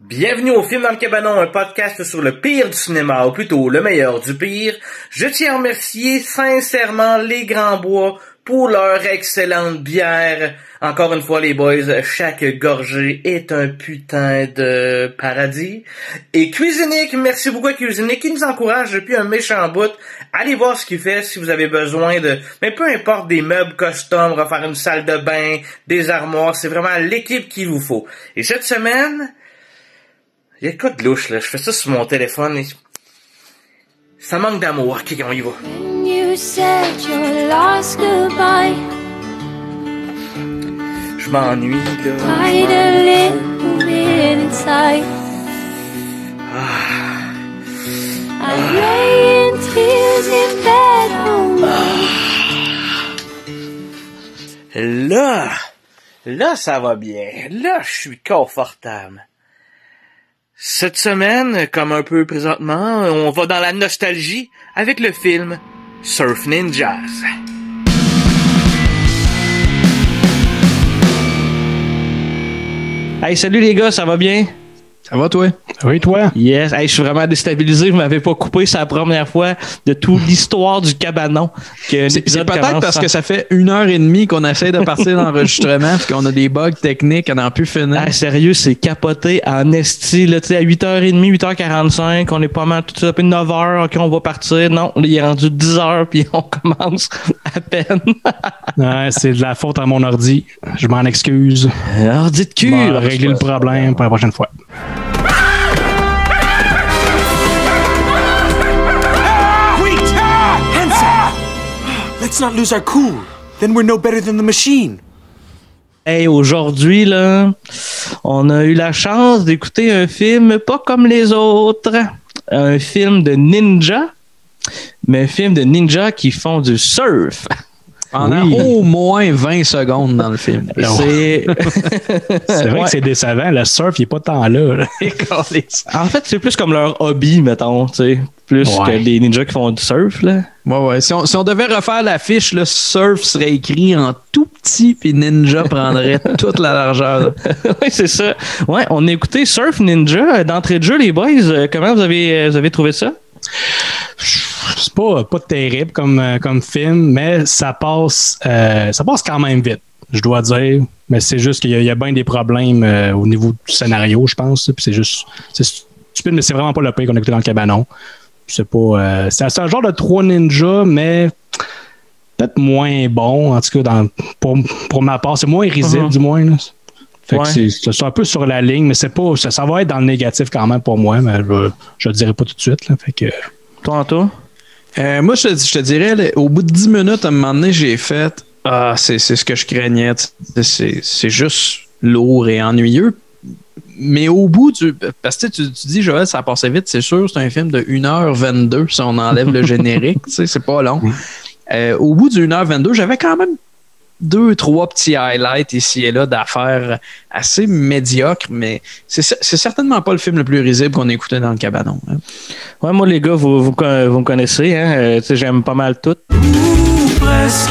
Bienvenue au Film dans le Cabanon, un podcast sur le pire du cinéma, ou plutôt le meilleur du pire. Je tiens à remercier sincèrement les Grands Bois pour leur excellente bière. Encore une fois les boys, chaque gorgée est un putain de paradis. Et Cuisinique, merci beaucoup à Cuisinique qui nous encourage depuis un méchant bout. Allez voir ce qu'il fait si vous avez besoin de, mais peu importe, des meubles custom, refaire une salle de bain, des armoires, c'est vraiment l'équipe qu'il vous faut. Et cette semaine, il y a quoi de louche, là? Je fais ça sur mon téléphone et ça manque d'amour. Ok, on y va. When you said your last goodbye, Je m'ennuie, là. hide a little bit inside. I lay in tears in bed all night. Là, ça va bien. Là, je suis confortable. Cette semaine, comme un peu présentement, on va dans la nostalgie avec le film Surf Ninjas. Hey, salut les gars, ça va bien? Ça va, toi? Oui, toi? Yes. Hey, je suis vraiment déstabilisé. Je m'avais pas coupé. C'est la première fois de toute l'histoire du cabanon que C'est l'épisode peut-être commence parce sans- que ça fait 1h30 qu'on essaie de partir d'enregistrement puis qu'on a des bugs techniques, on n'en peut finir. Ah, sérieux, c'est capoté en esti, là, tu sais, à 8h30, 8h45, on est pas mal tout ça, puis 9h, ok, on va partir. Non, là, il est rendu 10h, puis on commence à peine. Ouais, c'est de la faute à mon ordi. Je m'en excuse. Alors, dites cul! On va régler le problème pour la prochaine fois. Wait! Hansa! Let's not lose our cool. Then we're no better than the machine. Hey, aujourd'hui, là, on a eu la chance d'écouter un film pas comme les autres. Un film de ninja, mais un film de ninja qui font du surf. Pendant oui. au moins 20 secondes dans le film. C'est C'est vrai Ouais. que c'est décevant. Le surf, il n'est pas tant là. En fait, c'est plus comme leur hobby, mettons, tu sais. Plus Ouais. que des ninjas qui font du surf, là. Ouais. Si on devait refaire l'affiche, le surf serait écrit en tout petit puis Ninja prendrait toute la largeur. Oui, c'est ça. Ouais, on a écouté Surf Ninja. D'entrée de jeu, les boys, comment vous avez trouvé ça? C'est pas terrible comme film, mais ça passe quand même vite, je dois dire. Mais c'est juste qu'il y a bien des problèmes au niveau du scénario, je pense. Puis c'est stupide, mais c'est vraiment pas le pire qu'on a écouté dans le cabanon. C'est pas. C'est un genre de 3 ninjas, mais peut-être moins bon, en tout cas, pour ma part. C'est moins risible, du moins. Là. Fait Ouais. que c'est un peu sur la ligne, mais c'est pas. Ça va être dans le négatif quand même pour moi, mais je le dirai pas tout de suite. Là, fait que. Toi, Anto? Moi, je te dirais, là, au bout de 10 minutes, à un moment donné, j'ai fait c'est ce que je craignais. C'est juste lourd et ennuyeux. Mais au bout parce que tu dis, Joël, ça passait vite, c'est sûr, c'est un film de 1h22 si on enlève le générique, c'est pas long. Au bout de 1h22, j'avais quand même 2-3 petits highlights ici et là d'affaires assez médiocres, mais c'est certainement pas le film le plus risible qu'on a écouté dans le cabanon. Hein. Ouais, moi, les gars, vous me connaissez, hein? Tu sais, j'aime pas mal tout. Presque.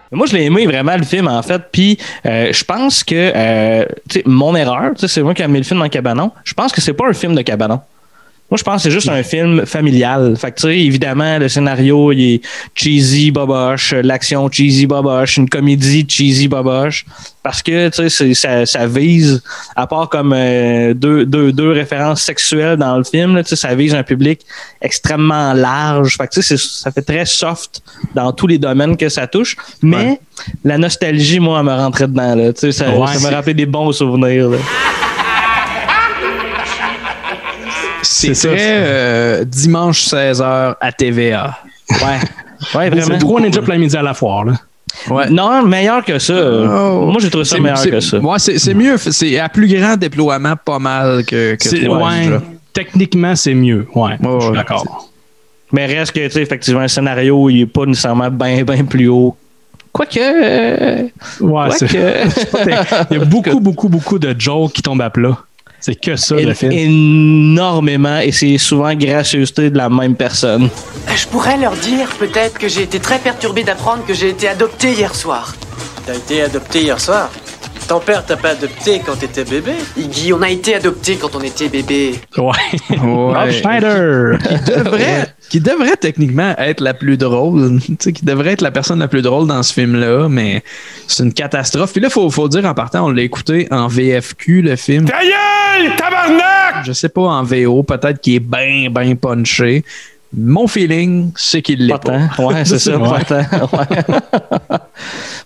Mais moi, je l'ai aimé vraiment, le film, en fait. Puis, je pense que, tu sais, mon erreur, tu sais, c'est moi qui ai mis le film dans le cabanon. Je pense que c'est pas un film de cabanon. Moi, je pense que c'est juste un film familial. Fait que, tu sais, évidemment, le scénario, il est cheesy boboche, l'action cheesy boboche, une comédie cheesy boboche. Parce que, tu sais, ça vise, à part comme deux références sexuelles dans le film, là, tu sais, ça vise un public extrêmement large. Fait que, tu sais, ça fait très soft dans tous les domaines que ça touche. Mais la nostalgie, moi, elle me rentrait dedans, là. Tu sais, ça me rappelait des bons souvenirs, là. C'est ça, très dimanche 16h à TVA. Ouais, vraiment. C'est 3 ninjas plein midi à la foire. Là. Ouais. Non, meilleur que ça. Moi, j'ai trouvé ça meilleur que ça. Ouais, c'est mieux. C'est à plus grand déploiement pas mal que toi, déjà. Techniquement, c'est mieux. Ouais, je suis d'accord. Mais reste que, tu sais, effectivement, un scénario, il est pas nécessairement bien plus haut. Quoique. Il y a beaucoup de jokes qui tombent à plat. C'est que ça, le film. Énormément, et c'est souvent gracieuseté de la même personne. Je pourrais leur dire peut-être que j'ai été très perturbé d'apprendre que j'ai été adopté hier soir. T'as été adopté hier soir? Ton père t'a pas adopté quand t'étais bébé? Iggy, on a été adopté quand on était bébé. Ouais. Rob Schneider. Qui devrait techniquement être la plus drôle. Tu sais, qui devrait être la personne la plus drôle dans ce film-là, mais c'est une catastrophe. Puis là, faut dire en partant, on l'a écouté en VFQ, le film. Ta gueule, tabarnak! Je sais pas, en VO, peut-être qu'il est bien punché. Mon feeling, c'est qu'il l'est pas. Ouais, c'est ça. Ouais. Pas tant. Ouais.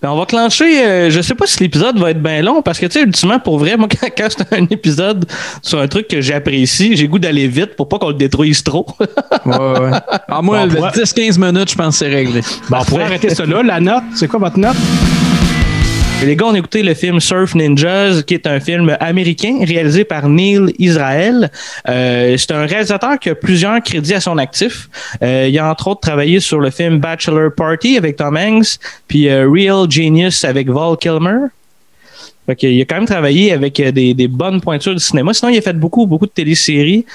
Mais on va clencher. Je sais pas si l'épisode va être bien long parce que, tu sais, ultimement, pour vrai, moi, quand c'est un épisode sur un truc que j'apprécie, j'ai goût d'aller vite pour pas qu'on le détruise trop. Ouais. Ah, moi, Bon, 10-15 minutes, je pense que c'est réglé. Bon, on pourrait arrêter ça là. La note, c'est quoi votre note? Et les gars, on a écouté le film Surf Ninjas, qui est un film américain réalisé par Neil Israel. C'est un réalisateur qui a plusieurs crédits à son actif. Il a entre autres travaillé sur le film Bachelor Party avec Tom Hanks, puis Real Genius avec Val Kilmer. Fait qu'il a quand même travaillé avec des bonnes pointures du cinéma. Sinon, il a fait beaucoup de téléséries.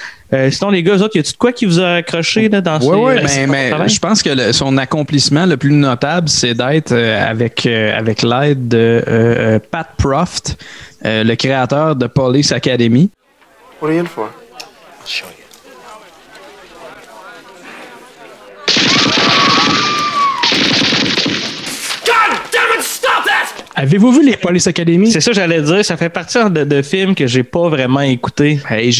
Sinon, les gars, eux autres, y a-tu de quoi qui vous a accroché là, dans mais je pense que son accomplissement le plus notable, c'est d'être avec l'aide de Pat Proft, le créateur de Police Academy. What are you in for? I'll show you. God damn it, stop that! Avez-vous vu les Police Academy? C'est ça, j'allais dire. Ça fait partie de films que j'ai pas vraiment écouté. Hey,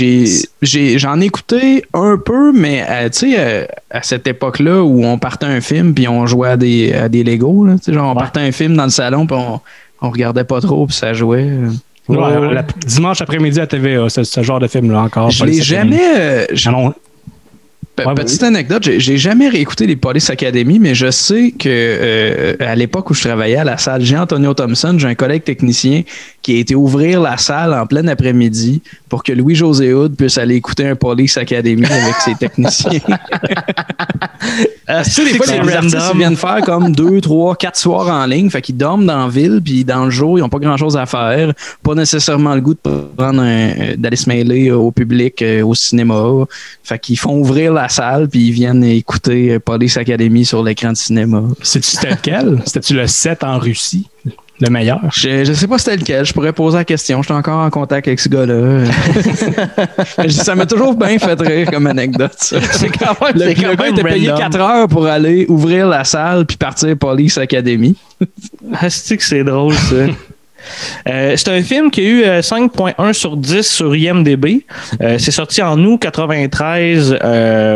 j'en ai écouté un peu, mais tu sais, à cette époque-là où on partait un film puis on jouait à des Legos, là, genre on partait un film dans le salon puis on regardait pas trop puis ça jouait. Ouais. Dimanche après-midi à TVA, ce genre de film-là encore. Je l'ai jamais. Petite anecdote, j'ai jamais réécouté les Police Academy, mais je sais que à l'époque où je travaillais à la salle Jean-Antonio Thompson, j'ai un collègue technicien qui a été ouvrir la salle en plein après-midi pour que Louis-José Hood puisse aller écouter un Police Academy avec ses techniciens. Tu sais, des fois, les artistes viennent faire comme 2, 3, 4 soirs en ligne, fait qu'ils dorment dans la ville, puis dans le jour, ils n'ont pas grand-chose à faire, pas nécessairement le goût de prendre d'aller se mêler au public, au cinéma. Fait qu'ils font ouvrir la salle, puis ils viennent écouter Police Academy sur l'écran de cinéma. C'était lequel? C'était-tu le 7 en Russie? Le meilleur? Je sais pas c'était lequel. Je pourrais poser la question. Je suis encore en contact avec ce gars-là. Ça m'a toujours bien fait rire comme anecdote. Ça. C'est quand même, Le gars était payé 4 heures pour aller ouvrir la salle puis partir Police Academy. C'est que c'est drôle, ça. C'est un film qui a eu 5.1 sur 10 sur IMDb. C'est sorti en août 93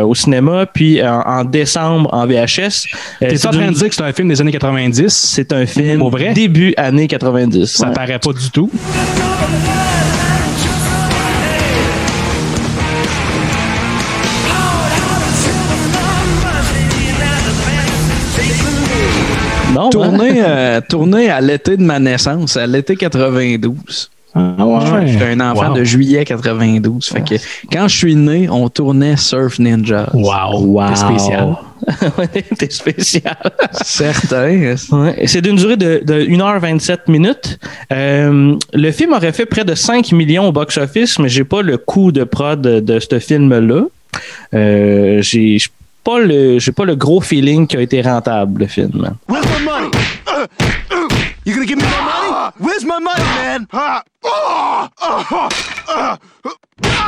au cinéma, puis en décembre en VHS. T'es en train de dire que c'est un film des années 90? C'est un film Pour vrai? début années 90. Ça paraît pas du tout. Non, Tourné à l'été de ma naissance, à l'été 92. Ah ouais. J'étais un enfant de juillet 92. Fait que quand je suis né, on tournait Surf Ninjas. Wow. T'es spécial. T'es spécial. Certain. Ouais. C'est d'une durée de 1h27 minutes. Le film aurait fait près de 5 millions au box-office, mais j'ai pas le coût de prod de ce film-là. J'ai pas le gros feeling qui a été rentable, le film. Where's my money? You gonna give me my money? Where's my money, man?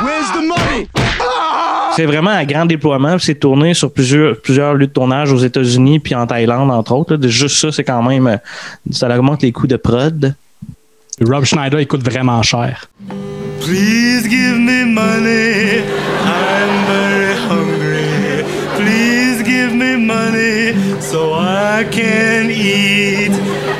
Where's the money? C'est vraiment un grand déploiement. C'est tourné sur plusieurs lieux de tournage aux États-Unis puis en Thaïlande, entre autres. Là. Juste ça, c'est quand même... Ça augmente les coûts de prod. Rob Schneider, il coûte vraiment cher. Please give me money. I'm very hungry. Please give me money so I can eat.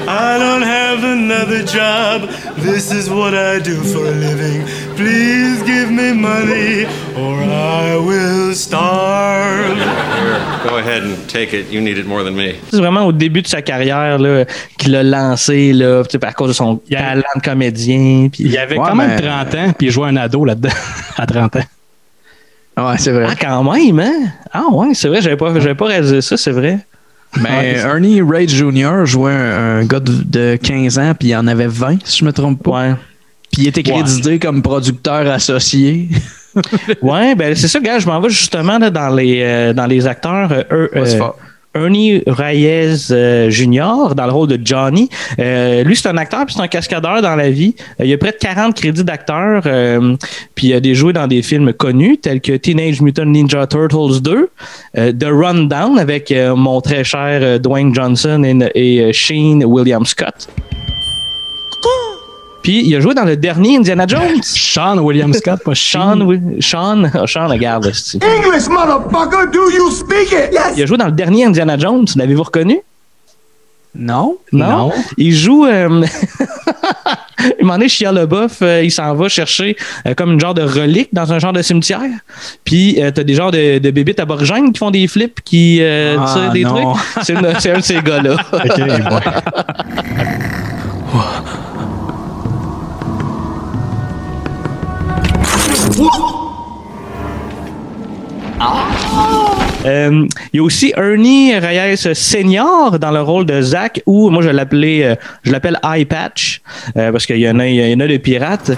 I don't have another job. This is what I do for a living. Please give me money or I will starve. Here, go ahead and take it. You need it more than me. C'est vraiment au début de sa carrière là, qu'il a lancé là, à cause de son talent de comédien. Puis... Il avait quand même 30 ans, puis il jouait un ado là-dedans à 30 ans. Ouais, c'est vrai. Ah, quand même, hein? Ah ouais, c'est vrai, j'avais pas réalisé ça, c'est vrai. Mais Ernie Reyes Jr. jouait un gars de 15 ans, puis il en avait 20, si je me trompe pas. Ouais. Puis il était crédité comme producteur associé. Ouais, ben c'est ça, gars, je m'en vais justement là, dans les acteurs. Ernie Reyes Jr. dans le rôle de Johnny. Lui, c'est un acteur puis c'est un cascadeur dans la vie. Il a près de 40 crédits d'acteur puis il a joué dans des films connus tels que Teenage Mutant Ninja Turtles 2, The Rundown avec mon très cher Dwayne Johnson et Shane William Scott. Puis il a joué dans le dernier Indiana Jones. Sean William Scott, pas Sean, regarde. English, motherfucker, do you speak it? Yes. Il a joué dans le dernier Indiana Jones. L'avez-vous reconnu? Non. Il joue. Un moment donné, Shia LaBeouf, il s'en va chercher comme une genre de relique dans un genre de cimetière. Puis t'as des genres de bébites aborigènes qui font des flips, qui tirent des trucs. C'est un de ces gars-là. OK, bon. Il y a aussi Ernie Reyes Senior dans le rôle de Zach, ou moi je l'appelle Eye Patch parce qu'il y en a de pirates.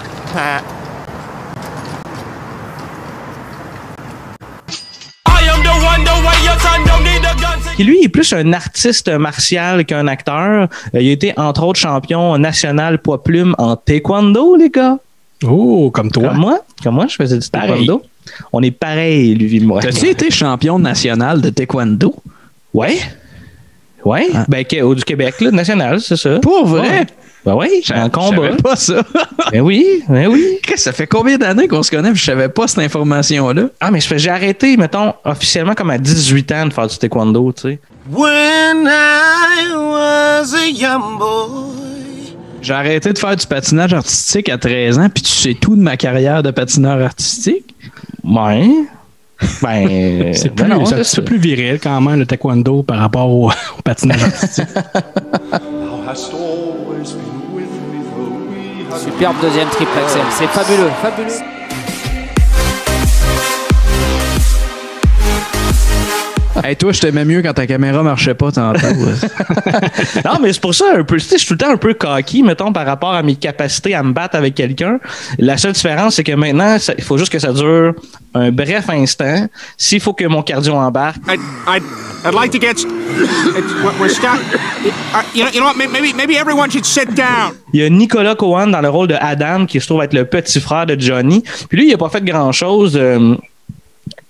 Qui lui est plus un artiste martial qu'un acteur. Il a été entre autres champion national poids plume en taekwondo, les gars. Oh, comme toi. Comme moi, je faisais du taekwondo. On est pareil, lui et moi. T'as-tu été champion national de taekwondo? Ouais. Ah. Ben, du Québec, là, national, c'est ça. Pour vrai? Ben oui, en combat. Je savais pas ça. Ben oui. Ça fait combien d'années qu'on se connaît et je savais pas cette information-là? Ah, mais j'ai arrêté, mettons, officiellement comme à 18 ans de faire du taekwondo, tu sais. When I was a young boy. J'ai arrêté de faire du patinage artistique à 13 ans, puis tu sais tout de ma carrière de patineur artistique? Ouais. Ben, c'est plus viril quand même, le taekwondo, par rapport au patinage artistique. Superbe deuxième triple axel, c'est fabuleux. Hey, toi, je t'aimais mieux quand ta caméra marchait pas tantôt. Non, mais c'est pour ça, un peu, je suis tout le temps un peu cocky, mettons, par rapport à mes capacités à me battre avec quelqu'un. La seule différence, c'est que maintenant, il faut juste que ça dure un bref instant. S'il faut que mon cardio embarque. I'd like to get. We're stuck. You know what? Maybe everyone should sit down. Il y a Nicolas Cohen dans le rôle de Adam, qui se trouve être le petit frère de Johnny. Puis lui, il a pas fait grand-chose.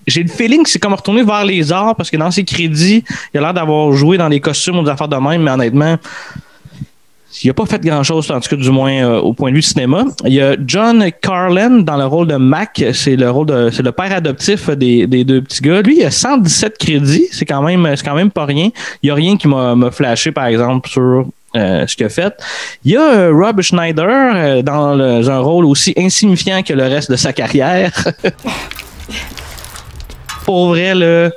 J'ai le feeling que c'est comme retourner vers les arts parce que dans ses crédits, il a l'air d'avoir joué dans des costumes ou des affaires de même, mais honnêtement, il n'a pas fait grand-chose, en tout cas du moins au point de vue cinéma. Il y a John Carlin dans le rôle de Mac, c'est le père adoptif des deux petits gars. Lui, il a 117 crédits, c'est quand même pas rien. Il n'y a rien qui m'a flashé, par exemple, sur ce qu'il a fait. Il y a Rob Schneider dans un rôle aussi insignifiant que le reste de sa carrière. Pour vrai, là,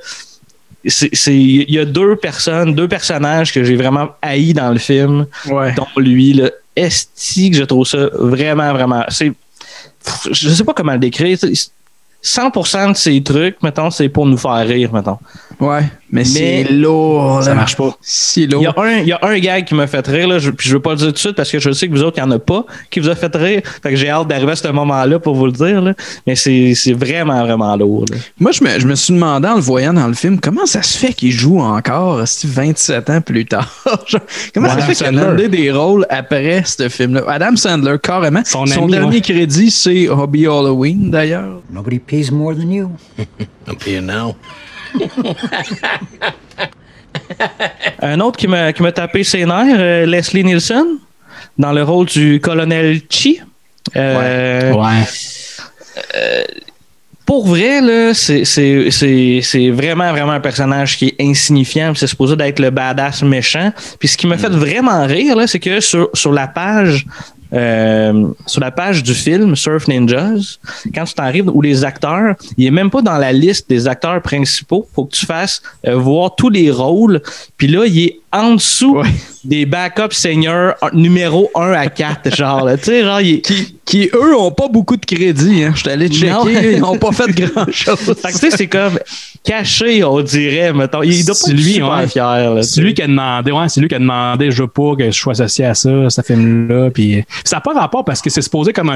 il y a deux personnages que j'ai vraiment haïs dans le film. Ouais. Dont lui, là, esti que je trouve ça vraiment, vraiment. Je sais pas comment le décrire. 100% de ces trucs, mettons, c'est pour nous faire rire, mettons. Ouais, mais c'est lourd. Ça marche pas. Si lourd. Il y a un gag qui m'a fait rire, là, puis je veux pas le dire tout de suite parce que je sais que vous autres, il y en a pas qui vous a fait rire. Fait que j'ai hâte d'arriver à ce moment-là pour vous le dire, là. Mais c'est vraiment, vraiment lourd, là. Moi, je me suis demandé en le voyant dans le film, comment ça se fait qu'il joue encore 27 ans plus tard? Comment ça se fait qu'il a demandé des rôles après ce film-là? Adam Sandler, carrément. Son dernier crédit, c'est Hobby Halloween, d'ailleurs. Nobody pays more than you. I'm paying now. Un autre qui m'a tapé ses nerfs, Leslie Nielsen, dans le rôle du colonel Chi. Pour vrai, là, c'est vraiment, vraiment un personnage qui est insignifiant. C'est supposé d'être le badass méchant. Puis ce qui m'a fait vraiment rire, là, c'est que sur la page du film Surf Ninjas, quand tu t'arrives où les acteurs, il est même pas dans la liste des acteurs principaux. Faut que tu fasses voir tous les rôles. Puis là, il est en dessous des backup seniors numéro 1 à 4, genre, tu sais, genre, qui eux ont pas beaucoup de crédit, hein. Je suis allé checker, ils ont pas fait grand-chose. Fait que tu sais, c'est comme caché, on dirait, mettons. Il doit pas être super fier, là. C'est lui qui a demandé, je veux pas que je sois associé à ça, ce film-là, puis ça n'a pas rapport parce que c'est supposé comme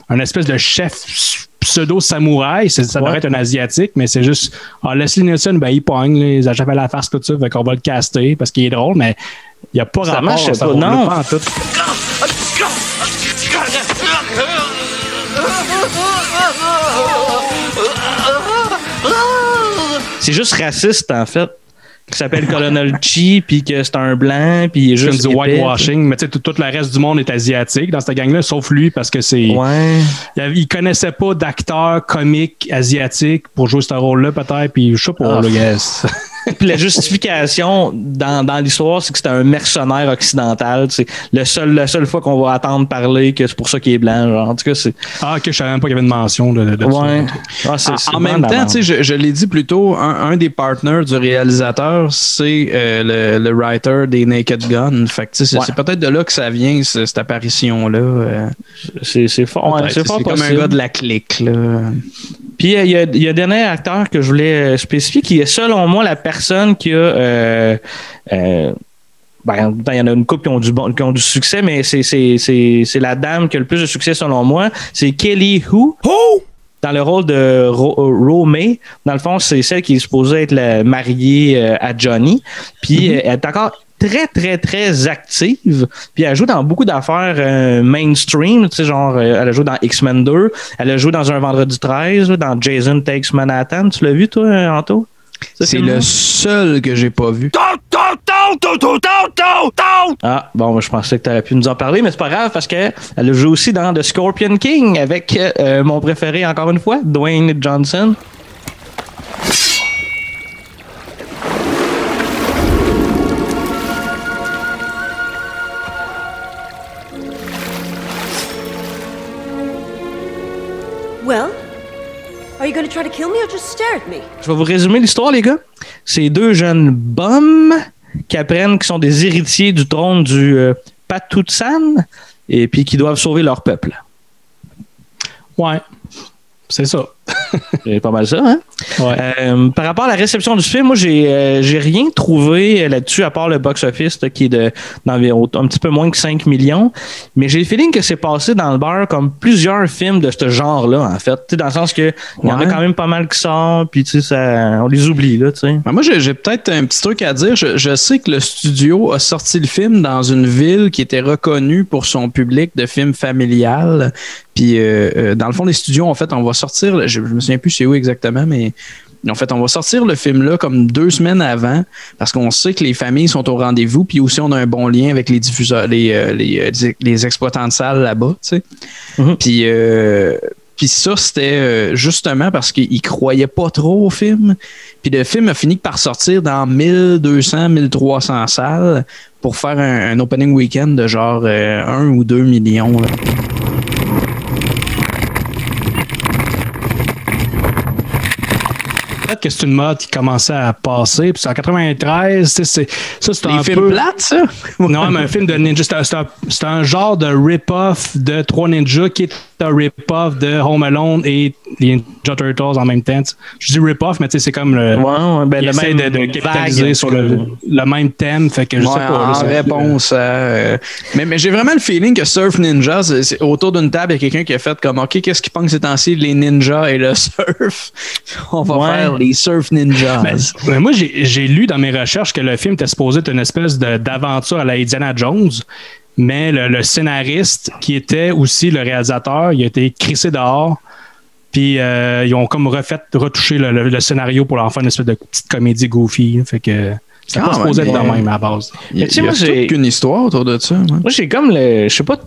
un espèce de chef pseudo-samouraï. Ça devrait être un asiatique, mais c'est juste, Leslie Nielsen, ben, il pogne, les achève à la farce, tout ça, fait qu'on va le caster parce qu'il est drôle, mais il n'y a pas rapport. Ça marche pas, non. Pas en tout. C'est juste raciste, en fait. Qui s'appelle Colonel Chi, puis que c'est un blanc, puis il est juste du whitewashing, mais tu sais, tout le reste du monde est asiatique dans cette gang-là, sauf lui, parce que c'est... Ouais. Il connaissait pas d'acteur comique asiatique pour jouer ce rôle-là, peut-être, puis je sais pas, là, yes. Puis la justification dans l'histoire, c'est que c'était un mercenaire occidental. C'est la seule fois qu'on va attendre parler que c'est pour ça qu'il est blanc. Genre. En tout cas, c'est... Ah, ok, je savais même pas qu'il y avait une mention de ouais. ça. C'est en même temps, je l'ai dit plus tôt, un des partners du réalisateur, c'est le writer des Naked Gun. Fait que c'est peut-être de là que ça vient, cette apparition-là. C'est fort. Ouais, c'est fort comme un gars de la clique, là. Puis il y a un dernier acteur que je voulais spécifier qui est selon moi la personne qui a il y en a une couple qui ont du succès, mais c'est la dame qui a le plus de succès selon moi. C'est Kelly Hu. Dans le rôle de Romay. Dans le fond, c'est celle qui est supposée être la mariée à Johnny. Puis elle est encore très, très, très active. Puis elle joue dans beaucoup d'affaires mainstream. Tu sais, genre, elle a joué dans X-Men 2. Elle a joué dans Un Vendredi 13, là, dans Jason Takes Manhattan. Tu l'as vu, toi, Anto? C'est le seul que j'ai pas vu. Ah, bon, je pensais que tu aurais pu nous en parler, mais c'est pas grave parce qu'elle a joué aussi dans The Scorpion King avec mon préféré, encore une fois, Dwayne Johnson. Well, are you going to try to kill me or just stare at me? Je vais vous résumer l'histoire, les gars. C'est deux jeunes bums qui apprennent qu'ils sont des héritiers du trône du Patutsan et puis qui doivent sauver leur peuple. Ouais, c'est ça. C'est pas mal ça, hein? Ouais. Par rapport à la réception du film, moi, j'ai rien trouvé là-dessus à part le box-office qui est d'environ un petit peu moins que 5 millions. Mais j'ai le feeling que c'est passé dans le beurre comme plusieurs films de ce genre-là, en fait. T'sais, dans le sens que il y en a quand même pas mal qui sortent, puis on les oublie, là, tu sais. Moi, j'ai peut-être un petit truc à dire. Je sais que le studio a sorti le film dans une ville qui était reconnue pour son public de films familial. Puis, dans le fond, les studios, en fait, on va sortir, je me souviens plus c'est où exactement, mais en fait, on va sortir le film-là comme 2 semaines avant parce qu'on sait que les familles sont au rendez-vous, puis aussi on a un bon lien avec les diffuseurs, les exploitants de salles là-bas, tu sais. Mm-hmm. Puis ça, c'était justement parce qu'ils croyaient pas trop au film. Puis le film a fini par sortir dans 1200, 1300 salles pour faire un opening weekend de genre 1 ou 2 millions, là. Que c'est une mode qui commençait à passer. Puis en 93, c'est un films peu... plates, ça? Non, mais un film de ninja. C'est un genre de rip-off de 3 Ninjas qui est un rip-off de Home Alone et les Ninja Turtles en même temps. Je dis rip-off, mais c'est comme le... Ouais, il essaie de capitaliser sur le même thème. Fait que je sais pas. En réponse à... Mais j'ai vraiment le feeling que Surf Ninja, c'est autour d'une table, il y a quelqu'un qui a fait comme, OK, qu'est-ce qu'ils pensent ces temps-ci, les ninjas et le surf? On va faire les Surf Ninjas. Ben, moi, j'ai lu dans mes recherches que le film était supposé être une espèce d'aventure à la Indiana Jones, mais le scénariste, qui était aussi le réalisateur, il a été crissé dehors, puis ils ont comme retouché le scénario pour en faire une espèce de petite comédie goofy. Fait que c'était pas supposé être de même à la base. Il y a toute qu'une histoire autour de ça. Moi, j'ai comme je sais pas,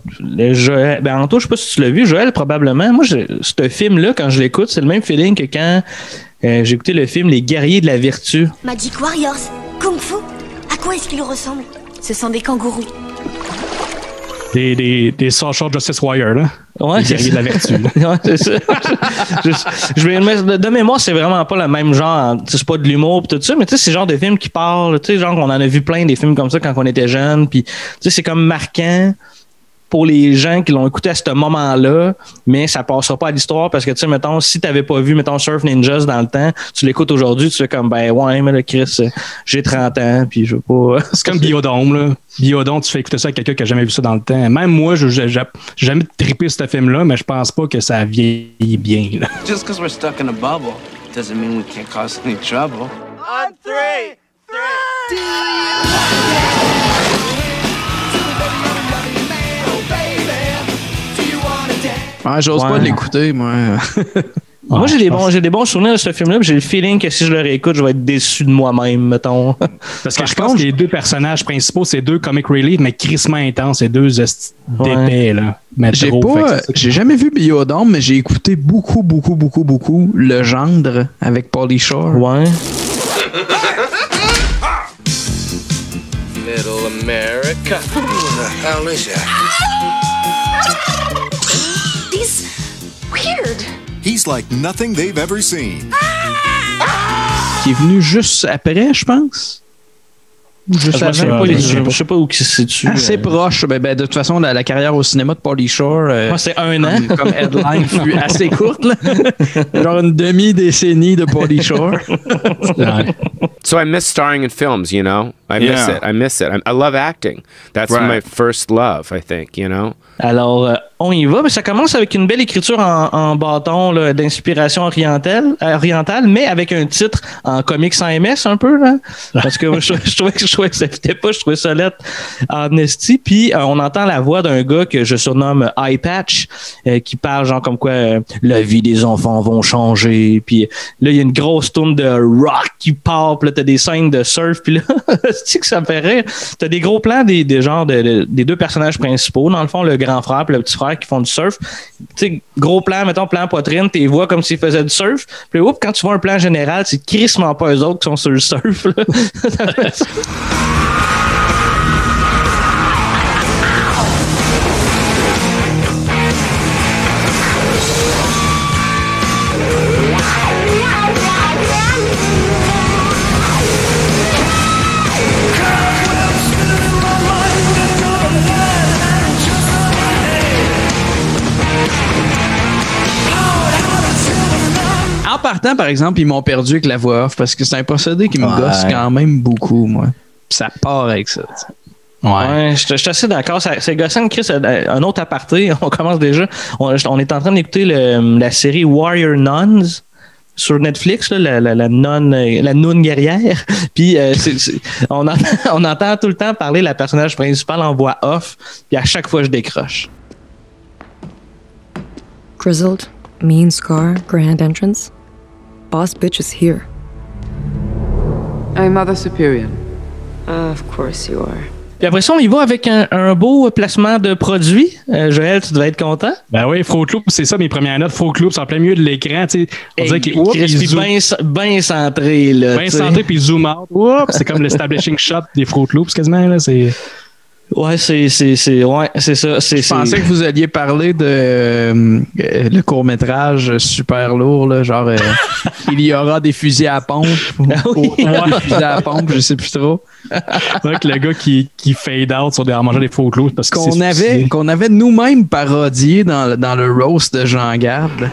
Joël, ben Anto, je sais pas si tu l'as vu, Joël, probablement. Moi, ce film-là, quand je l'écoute, c'est le même feeling que quand j'ai écouté le film Les Guerriers de la Vertu. Magic Warriors, Kung Fu, à quoi est-ce qu'ils ressemblent? Ce sont des kangourous. Des Social Justice Warriors, là. Ouais, les Guerriers de la Vertu. Ouais, c'est ça. je vais mettre de mémoire, c'est vraiment pas le même genre. C'est pas de l'humour pis tout ça, mais tu sais, c'est le genre de film qui parle. Tu sais, genre, on en a vu plein des films comme ça quand on était jeunes. Puis, tu sais, c'est comme marquant. pour les gens qui l'ont écouté à ce moment-là, mais ça passera pas à l'histoire parce que, tu sais, mettons, si t'avais pas vu, mettons, Surf Ninjas dans le temps, tu l'écoutes aujourd'hui, tu fais comme, ben ouais, mais là, Chris, j'ai 30 ans, puis je veux pas... C'est comme Biodome, là. Biodome, tu fais écouter ça à quelqu'un qui a jamais vu ça dans le temps. Même moi, j'ai jamais trippé ce film-là, mais je pense pas que ça vieillit bien, là. Just because we're stuck in a bubble doesn't mean we can't cause any trouble. On 3, 3. Ouais, j'ose pas l'écouter, moi. Moi, j'ai des bons souvenirs de ce film-là, puis j'ai le feeling que si je le réécoute, je vais être déçu de moi-même, mettons. Parce que je pense que les deux personnages principaux, c'est deux comic relief, mais crissement intenses, c'est deux d'épais, là. J'ai jamais vu Biodome, mais j'ai écouté beaucoup Le Gendre avec Pauly Shore. Ouais. Middle America. Who the hell is that? He's weird. He's like nothing they've ever seen. Qui est venu juste après, je pense. Juste avant. Je sais pas où qui se situe. Assez proche. Ben, de toute façon, la carrière au cinéma de Pauly Shore. C'est 1 an. Comme headline fut assez courte, là. Genre une demi-décennie de Pauly Shore. So I miss starring in films, you know? I miss it. I love acting. That's my first love, I think, you know? Alors, on y va. Mais ça commence avec une belle écriture en bâton là, d'inspiration orientale, mais avec un titre en comics sans MS un peu. Là, parce que je trouvais que ça fitait pas. Je trouvais ça lettre en esti. Puis, on entend la voix d'un gars que je surnomme Eye Patch qui parle genre comme quoi la vie des enfants vont changer. Puis là, il y a une grosse tourne de rock qui part. Puis là, t'as des scènes de surf. Puis là, c'est que ça me fait rire. T'as des gros plans des deux personnages principaux. Dans le fond, le grand frère et le petit frère qui font du surf. Tu sais, gros plan, mettons, plan poitrine, t'es vois comme s'ils faisaient du surf. Puis oups, quand tu vois un plan général, c'est crissement pas eux autres qui sont sur le surf. Là. En partant, par exemple, ils m'ont perdu avec la voix off parce que c'est un procédé qui me gosse quand même beaucoup, moi. Puis ça part avec ça. T'sais. Ouais, je suis assez d'accord. C'est gossant, Chris, un autre aparté. On commence déjà. On est en train d'écouter la série Warrior Nuns sur Netflix, là, la nonne guerrière. Puis on entend tout le temps parler la personnage principale en voix off. Puis à chaque fois, je décroche. Grizzled, mean scar, grand entrance. Boss bitch is here. I'm Mother Superior. Of course you are. Puis après ça, on y va avec un beau placement de produits. Joël, tu devais être content. Ben oui, Fruit Loops, c'est ça mes premières notes. Fruit Loops en plein milieu de l'écran. On dirait qu'il bien centré. Bien centré, puis zoom out. Oups, c'est comme l'establishing shot des Fruit Loops quasiment. Là, c'est... Ouais, c'est ça. Je pensais que vous alliez parler de le court-métrage super lourd, là, genre il y aura des fusils à pompe. Des fusils à pompe, je sais plus trop. C'est vrai que le gars qui fade out en mangeant des faux clous parce qu'on avait nous-mêmes parodié dans le roast de Jean Garde.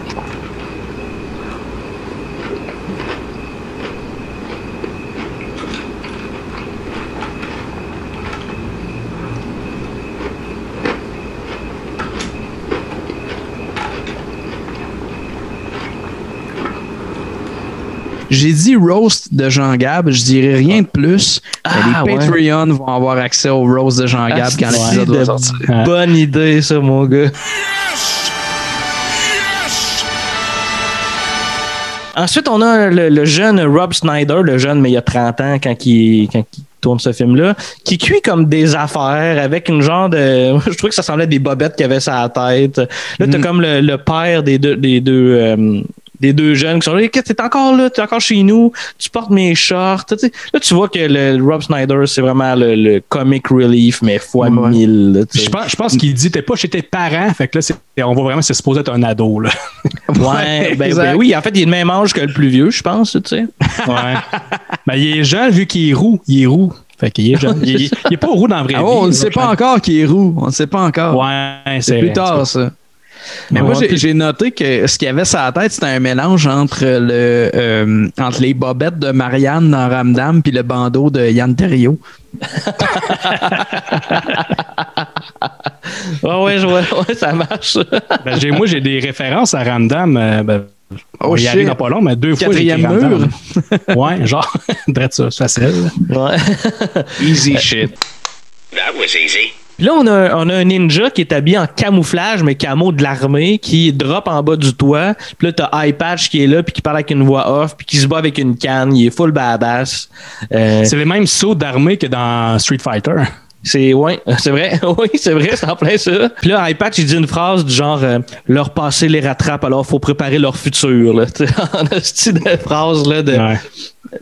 J'ai dit roast de Jean Gab, je dirais rien de plus. Les Patreons vont avoir accès au roast de Jean Gab quand l'épisode va sortir. Bonne idée, ça, mon gars. Ensuite, on a le jeune Rob Schneider, le jeune, mais il y a 30 ans quand il tourne ce film-là, qui cuit comme des affaires avec une genre de... Je trouvais que ça semblait des bobettes qu'il avait sur la tête. Là, t'as comme le père des deux jeunes qui sont là, t'es encore là, t'es encore chez nous, tu portes mes shorts. Là, tu vois que le Rob Schneider, c'est vraiment le comic relief, mais fois 1000. Là, je pense qu'il dit, t'es pas chez tes parents, fait que là, on voit vraiment que c'est supposé être un ado. Là. Ouais, ben oui, en fait, il est de même âge que le plus vieux, je pense, tu sais. Ouais. Ben, il est jeune vu qu'il est roux. Fait qu'il est jeune. Il est pas roux dans la vraie vie. On ne sait pas encore qu'il est roux. On ne sait pas encore. Ouais, c'est plus tard, ça. Mais moi, j'ai noté que ce qu'il y avait sur la tête, c'était un mélange entre les bobettes de Marianne dans Ramdam puis le bandeau de Yann Terriot. ouais, ça marche. Moi, j'ai des références à Ramdam. On y arrive dans pas long, mais 2 fois, j'ai écrit mur. Ouais, genre, drette ça, c'est facile. Ouais. Easy shit. That was easy. Puis là, on a un ninja qui est habillé en camouflage, mais camo de l'armée, qui drop en bas du toit. Puis là, t'as Eyepatch qui est là, puis qui parle avec une voix off, puis qui se bat avec une canne. Il est full badass. C'est les mêmes sauts d'armée que dans Street Fighter. C'est vrai. Oui, c'est vrai, c'est en plein ça. Puis là, Eyepatch, il dit une phrase du genre leur passé les rattrape, alors faut préparer leur futur. Là. En a ce style de phrase là,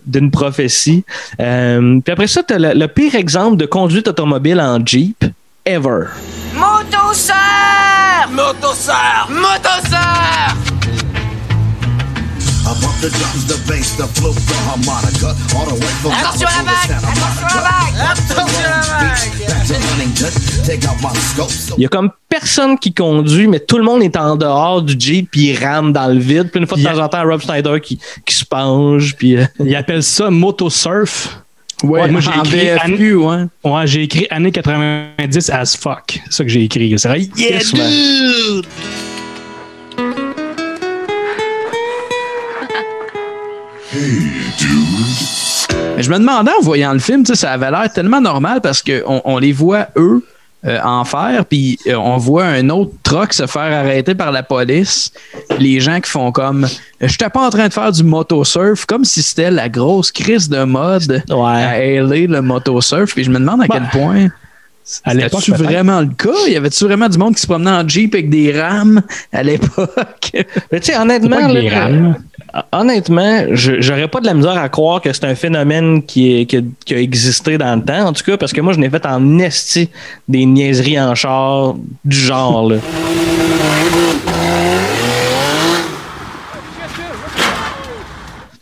d'une prophétie. Puis après ça, t'as le pire exemple de conduite automobile en Jeep ever. Motoseur! Motoseur! Motoseur! Attention à la vague! Attention à la vague! Attention à la vague! Il y a comme personne qui conduit, mais tout le monde est en dehors du Jeep puis il rame dans le vide. Puis une fois de temps en temps, Rob Schneider qui se penche. Puis il appelle ça motosurf. Ouais, moi j'ai écrit années 90 as fuck. C'est ça que j'ai écrit. C'est vrai. Yeah, dude! Mais je me demandais en voyant le film, ça avait l'air tellement normal parce qu'on les voit eux en faire, puis on voit un autre truck se faire arrêter par la police. Les gens qui font comme j'étais pas en train de faire du motosurf, comme si c'était la grosse crise de mode à LA, le motosurf. Puis je me demande à quel point. À l'époque, c'était vraiment le cas? Y avait-tu vraiment du monde qui se promenait en Jeep avec des rames à l'époque? Mais tu sais, honnêtement, j'aurais pas de la misère à croire que c'est un phénomène qui a existé dans le temps, en tout cas, parce que moi, je n'ai fait en esti des niaiseries en char du genre, là.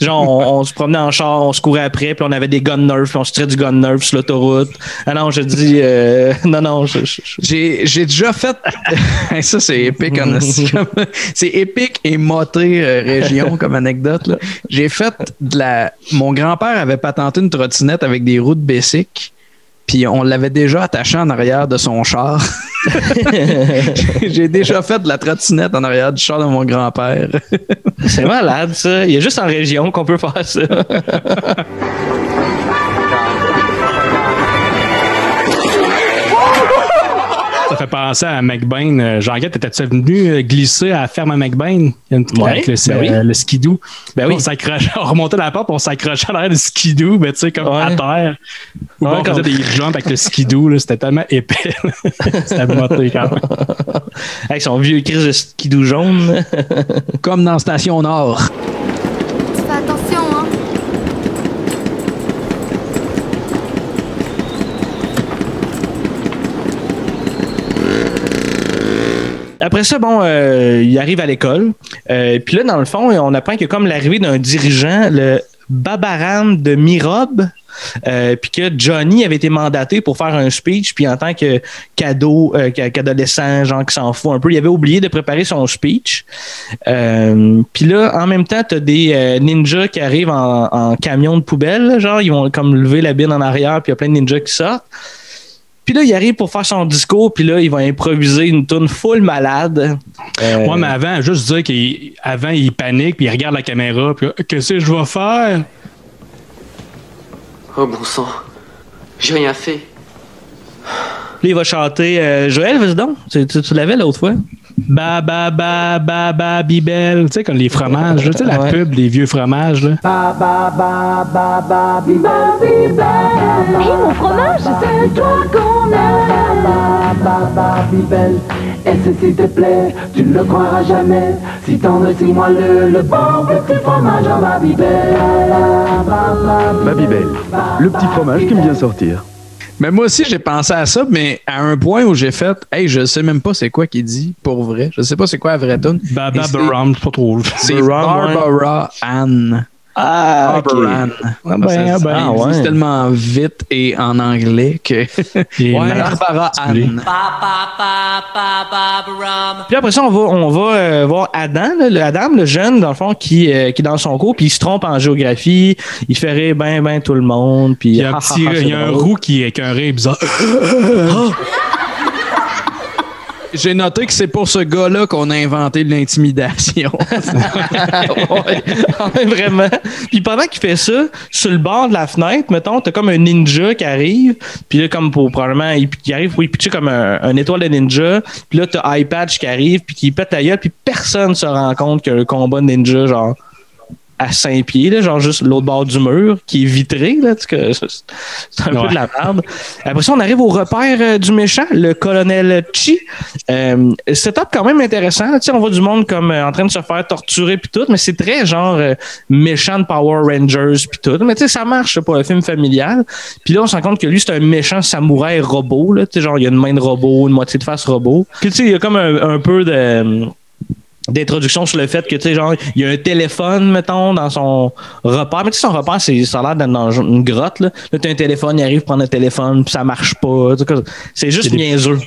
Genre, on se promenait en char, on se courait après, puis on avait des gun nerfs, puis on se tirait du gun nerf sur l'autoroute. Ah non, je dis... non. J'ai déjà fait... Ça, c'est épique, c'est épique et moté région comme anecdote. Là. J'ai fait Mon grand-père avait patenté une trottinette avec des roues de Bessic. Puis on l'avait déjà attaché en arrière de son char. J'ai déjà fait de la trottinette en arrière du char de mon grand-père. C'est malade, ça. Il y a juste en région qu'on peut faire ça. Ça fait penser à McBain. Jean-Guette, étais-tu venu glisser à la ferme à McBain avec le skidoo? Ben oui. On remontait la porte, on s'accrochait à l'arrière du skidoo, ben, tu sais, comme à terre. On faisait des jumps avec le skidoo, là, c'était tellement épais. C'était moté quand même. Avec son vieux crise de skidoo jaune. Comme dans Station Nord. Tu fais attention, hein? Après ça, il arrive à l'école. Puis là, dans le fond, on apprend qu'il y a comme l'arrivée d'un dirigeant, le Babaram de Mirob. Puis que Johnny avait été mandaté pour faire un speech, puis en tant que qu'adolescent, genre qui s'en fout un peu, il avait oublié de préparer son speech. Puis là, en même temps, t'as des ninjas qui arrivent en camion de poubelle, genre ils vont comme lever la bine en arrière, puis il y a plein de ninjas qui sortent. Puis là, il arrive pour faire son discours, puis là, il va improviser une toune full malade. Ouais, mais avant, juste dire qu'avant, il panique, puis il regarde la caméra, puis qu'est-ce que je vais faire? Oh bon sang, j'ai rien fait. Puis il va chanter Joël, vas-y donc, tu l'avais l'autre fois? Ba ba ba ba ba bibel, tu sais comme les fromages, tu sais la pub des vieux fromages là. Ba ba ba ba ba bibel bibel. Hé mon fromage, c'est toi qu'on aime. Ba ba ba bibel. Et s'il te plaît, tu ne le croiras jamais. Si t'en veux, c'est moi le bon petit fromage en Babybel. Babybel, le petit fromage qui aime bien sortir. Mais moi aussi, j'ai pensé à ça, mais à un point où j'ai fait « Hey, je sais même pas c'est quoi qu'il dit, pour vrai. Je sais pas c'est quoi la vraie tune. » Baba Baram, c'est pas trop. C'est Barbara Ann. Oberon. Ouais. C'est tellement vite et en anglais que... Barbara Ann. Puis après ça, on va voir Adam, le jeune, dans le fond, qui est dans son cours, puis il se trompe en géographie, il fait rire ben tout le monde, puis... Il y a un roux qui est qu'un rire bizarre. J'ai noté que c'est pour ce gars-là qu'on a inventé l'intimidation. Ouais, vraiment. Puis pendant qu'il fait ça, sur le bord de la fenêtre, mettons, t'as comme un ninja qui arrive, puis là, comme pour probablement, il arrive pour y pitcher comme un étoile de ninja, puis là, t'as Eye Patch qui arrive, puis qui pète la gueule, puis personne se rend compte qu'il y a un combat de ninja, genre, à 5 pieds, là, genre juste l'autre bord du mur, qui est vitré, là, c'est un peu de la merde. Après ça, on arrive au repère du méchant, le colonel Chi. Setup quand même intéressant, on voit du monde comme en train de se faire torturer puis tout, mais c'est très genre méchant de Power Rangers puis tout, mais tu sais, ça marche pour un film familial. Puis là, on se rend compte que lui, c'est un méchant samouraï robot, là, genre il y a une main de robot, une moitié de face robot. Puis tu sais, il y a comme un peu d'introduction sur le fait que, tu sais, genre, il y a un téléphone, mettons, dans son repère. Mais tu sais, son repère, ça a l'air d'être dans une grotte, là. Là, t'as un téléphone, il arrive prendre un téléphone, puis ça marche pas. C'est juste niaiseux.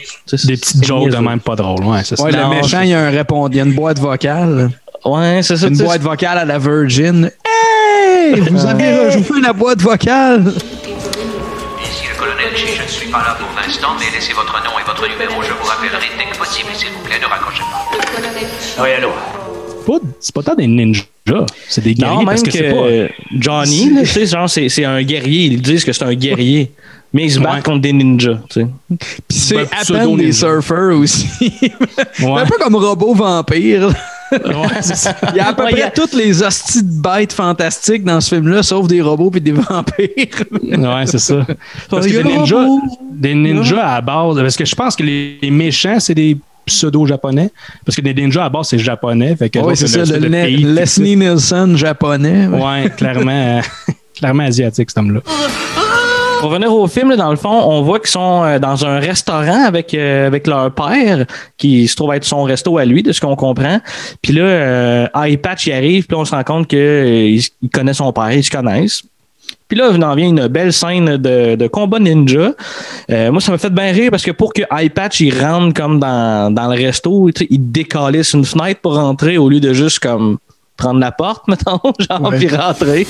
Des petites jokes de même pas drôles, ouais, c'est ça. Ouais, le méchant, il y a un répondant, il y a une boîte vocale. Ouais, c'est ça. Une boîte vocale à la Virgin. Hey! Vous avez rejoué la boîte vocale! Ici le colonel Chi, je ne suis pas là pour l'instant, mais laissez votre nom et votre numéro, je vous rappellerai dès que possible, s'il vous plaît, ne raccrochez pas. Oui, allô? C'est pas tant des ninjas, c'est des guerriers. Non, même parce que c'est pas... Johnny, tu sais, genre, c'est un guerrier, ils disent que c'est un guerrier. Mais ils se battent contre des ninjas, tu sais. Puis c'est à peine des surfeurs aussi. Un peu comme Robot Vampire. Ouais, c'est ça. Il y a à peu près toutes les hosties de bêtes fantastiques dans ce film-là, sauf des robots et des vampires. Ouais, c'est ça. Parce que des ninjas à la base, parce que je pense que les méchants, c'est des pseudo-japonais. Parce que des ninjas à base, c'est japonais. Oui, c'est ça, le Leslie Nielsen japonais. Ouais, clairement asiatique, cet homme-là. Pour revenir au film, là, dans le fond, on voit qu'ils sont dans un restaurant avec leur père, qui se trouve être son resto à lui, de ce qu'on comprend. Puis là, Eye Patch y arrive, puis on se rend compte qu'il connaît son père, ils se connaissent. Puis là, il en vient une belle scène de combat ninja. Moi, ça m'a fait bien rire parce que pour que Eye Patch il rentre comme dans le resto, il décalisse une fenêtre pour rentrer au lieu de juste comme prendre la porte, mettons, genre, puis rentrer.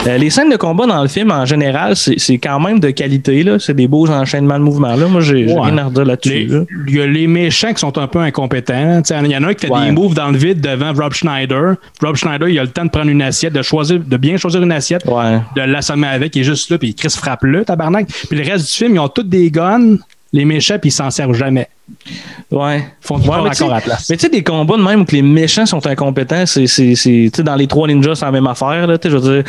Les scènes de combat dans le film, en général, c'est quand même de qualité, là. C'est des beaux enchaînements de mouvements, là. Moi, j'ai rien à redire là-dessus. Il y a les méchants qui sont un peu incompétents. Il y en a un qui fait des moves dans le vide devant Rob Schneider. Rob Schneider, il a le temps de prendre une assiette, de bien choisir une assiette, de l'assommer avec, il est juste là, puis Chris frappe-le, tabarnak. Puis le reste du film, ils ont tous des guns, les méchants, puis ils s'en servent jamais. Ouais. Font toujours encore à la place. Mais tu sais, des combats de même où que les méchants sont incompétents, c'est dans les 3 ninjas, c'est la même affaire, là. Je veux dire,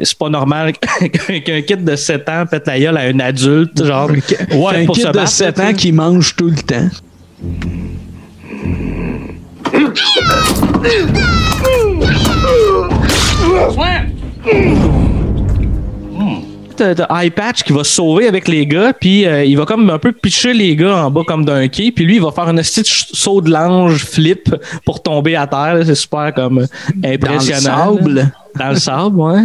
c'est pas normal qu'un kid de 7 ans pète la gueule à un adulte, genre. Un kid de 7 ans qui mange tout le temps. Eye Patch qui va se sauver avec les gars, puis il va comme un peu pitcher les gars en bas comme d'un quai, puis lui il va faire un petit saut de l'ange flip pour tomber à terre. C'est super comme impressionnant. Dans le sable, ouais.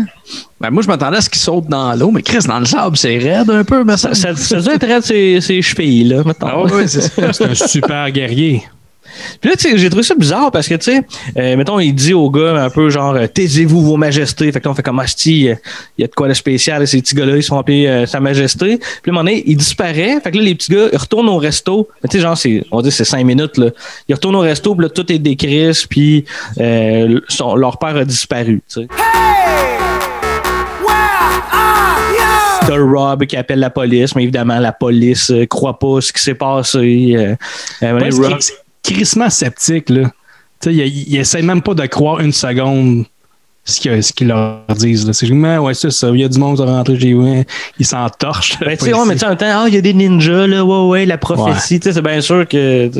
Ben moi je m'attendais à ce qu'il saute dans l'eau, mais Chris, dans le sable c'est raide un peu, mais ça doit être raide ses chevilles, là, mettons. Ah ouais, c'est un super guerrier. Puis là, tu sais, j'ai trouvé ça bizarre parce que, tu sais, mettons, il dit aux gars un peu genre, taisez-vous, vos majestés. Fait que là, on fait comme, asti, il y a de quoi de spécial, ces petits gars-là, ils sont appelés Sa Majesté. Puis à un moment donné, il disparaît. Fait que là, les petits gars, ils retournent au resto. Tu sais, genre, on va dire, c'est 5 minutes, là. Ils retournent au resto, puis là, tout est décrit, puis leur père a disparu, tu sais. T'as Rob qui appelle la police, mais évidemment, la police croit pas ce qui s'est passé. Rob, crissement sceptique, là. Il essaie même pas de croire une seconde ce qu'ils leur disent. C'est juste, ouais, c'est ça. Il y a du monde qui est rentré chez eux. Ils s'entorchent. Ben, tu sais, mais en même temps, il y a des ninjas, là. Ouais, la prophétie. C'est bien sûr que.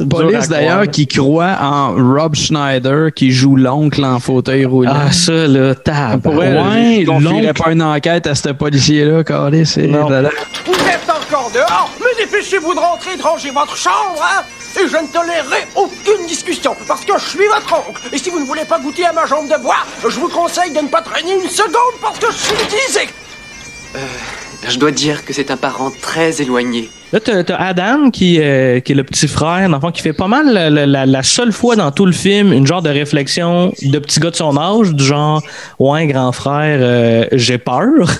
Police, d'ailleurs, qui croit en Rob Schneider qui joue l'oncle en fauteuil roulant. Ah, ça, là, tabac. Ouais, on ferait pas une enquête à ce policier-là, carré. C'est. Vous êtes encore encore dehors, mais dépêchez-vous de rentrer et de ranger votre chambre, hein. Et je ne tolérerai aucune discussion, parce que je suis votre oncle. Et si vous ne voulez pas goûter à ma jambe de bois, je vous conseille de ne pas traîner une seconde, parce que je suis utilisé. Je dois dire que c'est un parent très éloigné. Là, t'as Adam qui est le petit frère, dans le fond, qui fait pas mal la seule fois dans tout le film une genre de réflexion de petit gars de son âge, du genre « Ouais, grand frère, j'ai peur. »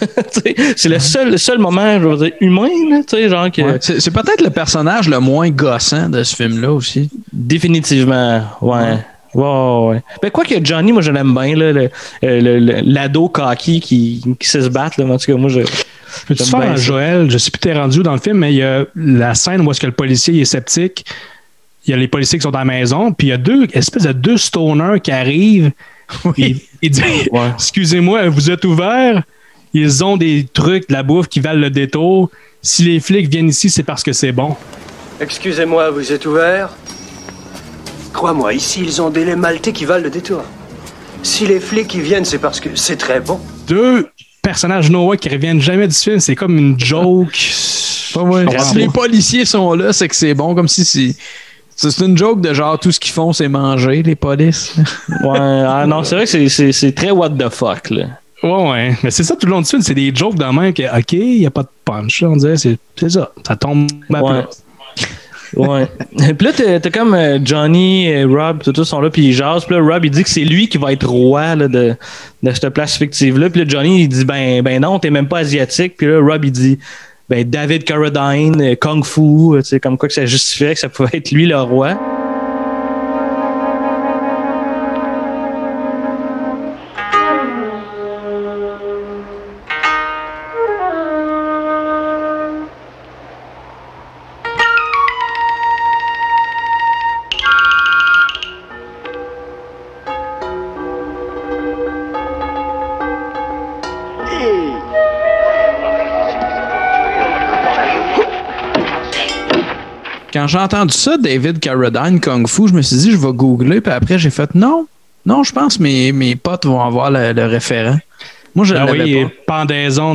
C'est le seul moment, je veux dire, humain, tu sais, genre que... Ouais, c'est peut-être le personnage le moins gossant de ce film-là aussi. Définitivement, ouais. Ouais. Ben, quoi que Johnny, moi, je l'aime bien, là, l'ado cocky qui sait se battre, là. En tout cas, moi, peux-tu faire un Joël, je sais plus t'es rendu où dans le film, mais il y a la scène où est-ce que le policier est sceptique. Il y a les policiers qui sont à la maison, puis il y a espèces de deux stoners qui arrivent. Oui. Il dit excusez-moi, vous êtes ouverts? Ils ont des trucs, de la bouffe qui valent le détour. Si les flics viennent ici, c'est parce que c'est bon. Excusez-moi, vous êtes ouverts? Crois-moi, ici, ils ont des laits maltais qui valent le détour. Si les flics y viennent, c'est parce que c'est très bon. Deux personnages Noah qui reviennent jamais du film, c'est comme une joke. Si les policiers sont là, c'est que c'est bon, comme si c'est une joke de genre tout ce qu'ils font, c'est manger, les polices. Non, c'est vrai que c'est très what the fuck, là. Ouais, mais c'est ça tout le long du film, c'est des jokes de même que, OK, il n'y a pas de punch, là, on dirait, c'est ça, ça tombe à plat. Ouais. Puis là, t'as comme Johnny et Rob, tous sont là, puis ils jasent. Puis là, Rob, il dit que c'est lui qui va être roi là, de cette place fictive-là. Puis là, Johnny, il dit, ben non, t'es même pas asiatique. Puis là, Rob, il dit, ben David Carradine, Kung Fu, tu sais, comme quoi que ça justifiait que ça pouvait être lui le roi. Quand j'ai entendu ça, David Carradine, Kung Fu, je me suis dit, je vais googler, puis après, j'ai fait non, je pense que mes potes vont avoir le référent. Moi, je l'avais pas. Pendaison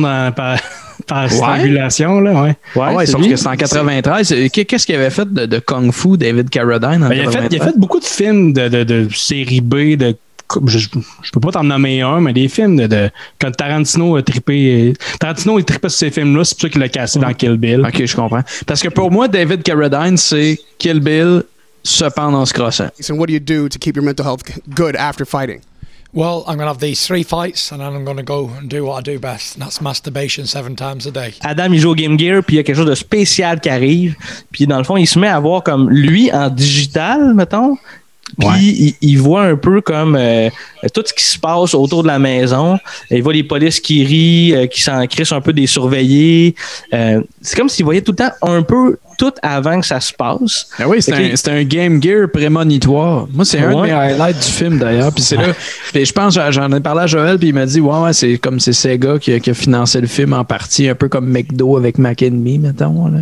par strangulation, là, ouais. Sauf que c'est en 93. Qu'est-ce qu'il avait fait de Kung Fu, David Carradine, en 93? Il a fait beaucoup de films de série B, je peux pas t'en nommer un, mais des films quand Tarantino a trippé. Tarantino il trippait sur ces films-là, c'est pour ça qu'il l'a cassé dans Kill Bill. Ok, je comprends. Parce que pour moi, David Carradine, c'est Kill Bill se pend en se crossant. So what do you do to keep your mental health good after fighting? Well, I'm going to have these 3 fights and then I'm going to go and do what I do best. And that's masturbation 7 times a day. Adam, il joue au Game Gear, puis il y a quelque chose de spécial qui arrive. Puis dans le fond, il se met à voir comme lui en digital, mettons. Puis il voit un peu comme tout ce qui se passe autour de la maison. Il voit les polices qui rient, qui s'en crissent un peu des surveillés. C'est comme s'il voyait tout le temps un peu tout avant que ça se passe. Ah oui, c'est un Game Gear prémonitoire. Moi, c'est un de mes highlights du film, d'ailleurs. Puis c'est là. Puis je pense, j'en ai parlé à Joël, puis il m'a dit ouais, c'est comme c'est Sega qui a financé le film en partie, un peu comme McDo avec Mac & Me, mettons. Là.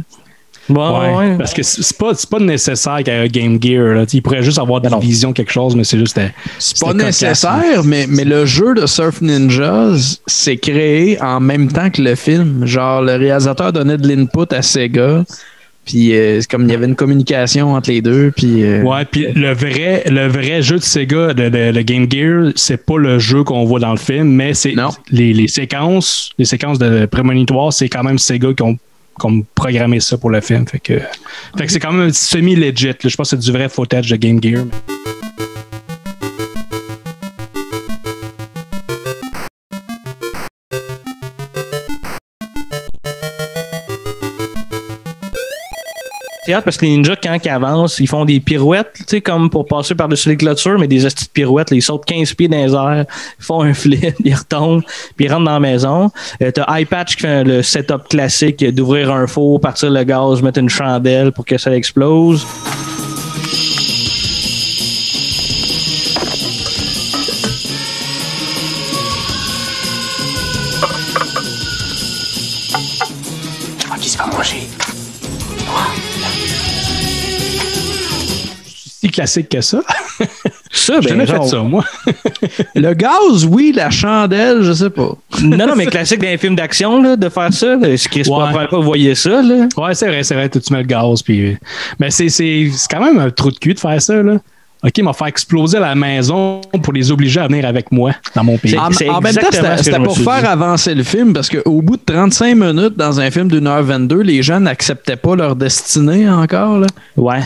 Ouais. Parce que c'est pas nécessaire qu'il y ait un Game Gear. Là. Il pourrait juste avoir de la vision, quelque chose, mais c'est juste. C'est pas nécessaire, mais le jeu de Surf Ninjas s'est créé en même temps que le film. Genre, le réalisateur donnait de l'input à Sega. Puis c'est comme il y avait une communication entre les deux. Puis puis le vrai jeu de Sega, le Game Gear, c'est pas le jeu qu'on voit dans le film, mais c'est les séquences de prémonitoire, c'est quand même Sega qui ont programmé ça pour le film. Fait que c'est quand même semi-legit. Je pense que c'est du vrai footage de Game Gear. Parce que les ninjas, quand ils avancent, ils font des pirouettes, tu sais, comme pour passer par-dessus les clôtures, mais des petites pirouettes, là, ils sautent 15 pieds dans les airs, ils font un flip, ils retombent, puis ils rentrent dans la maison. T'as Eye Patch qui fait le setup classique d'ouvrir un four, partir le gaz, mettre une chandelle pour que ça explose. Qui se va manger? Si classique que ça. Ça, j'ai jamais fait ça, moi. Le gaz, oui, la chandelle, je sais pas. Non, mais classique dans les films d'action, là, de faire ça. Est-ce que c'est pas la première fois que vous voyez ça, là? Ouais, c'est vrai, tu mets le gaz, puis... Mais c'est quand même un trou de cul de faire ça, là. OK, il m'a fait exploser la maison pour les obliger à venir avec moi dans mon pays. En même temps, c'était pour faire avancer le film, parce qu'au bout de 35 minutes, dans un film d'1h22, les gens n'acceptaient pas leur destinée encore. Là. Ouais.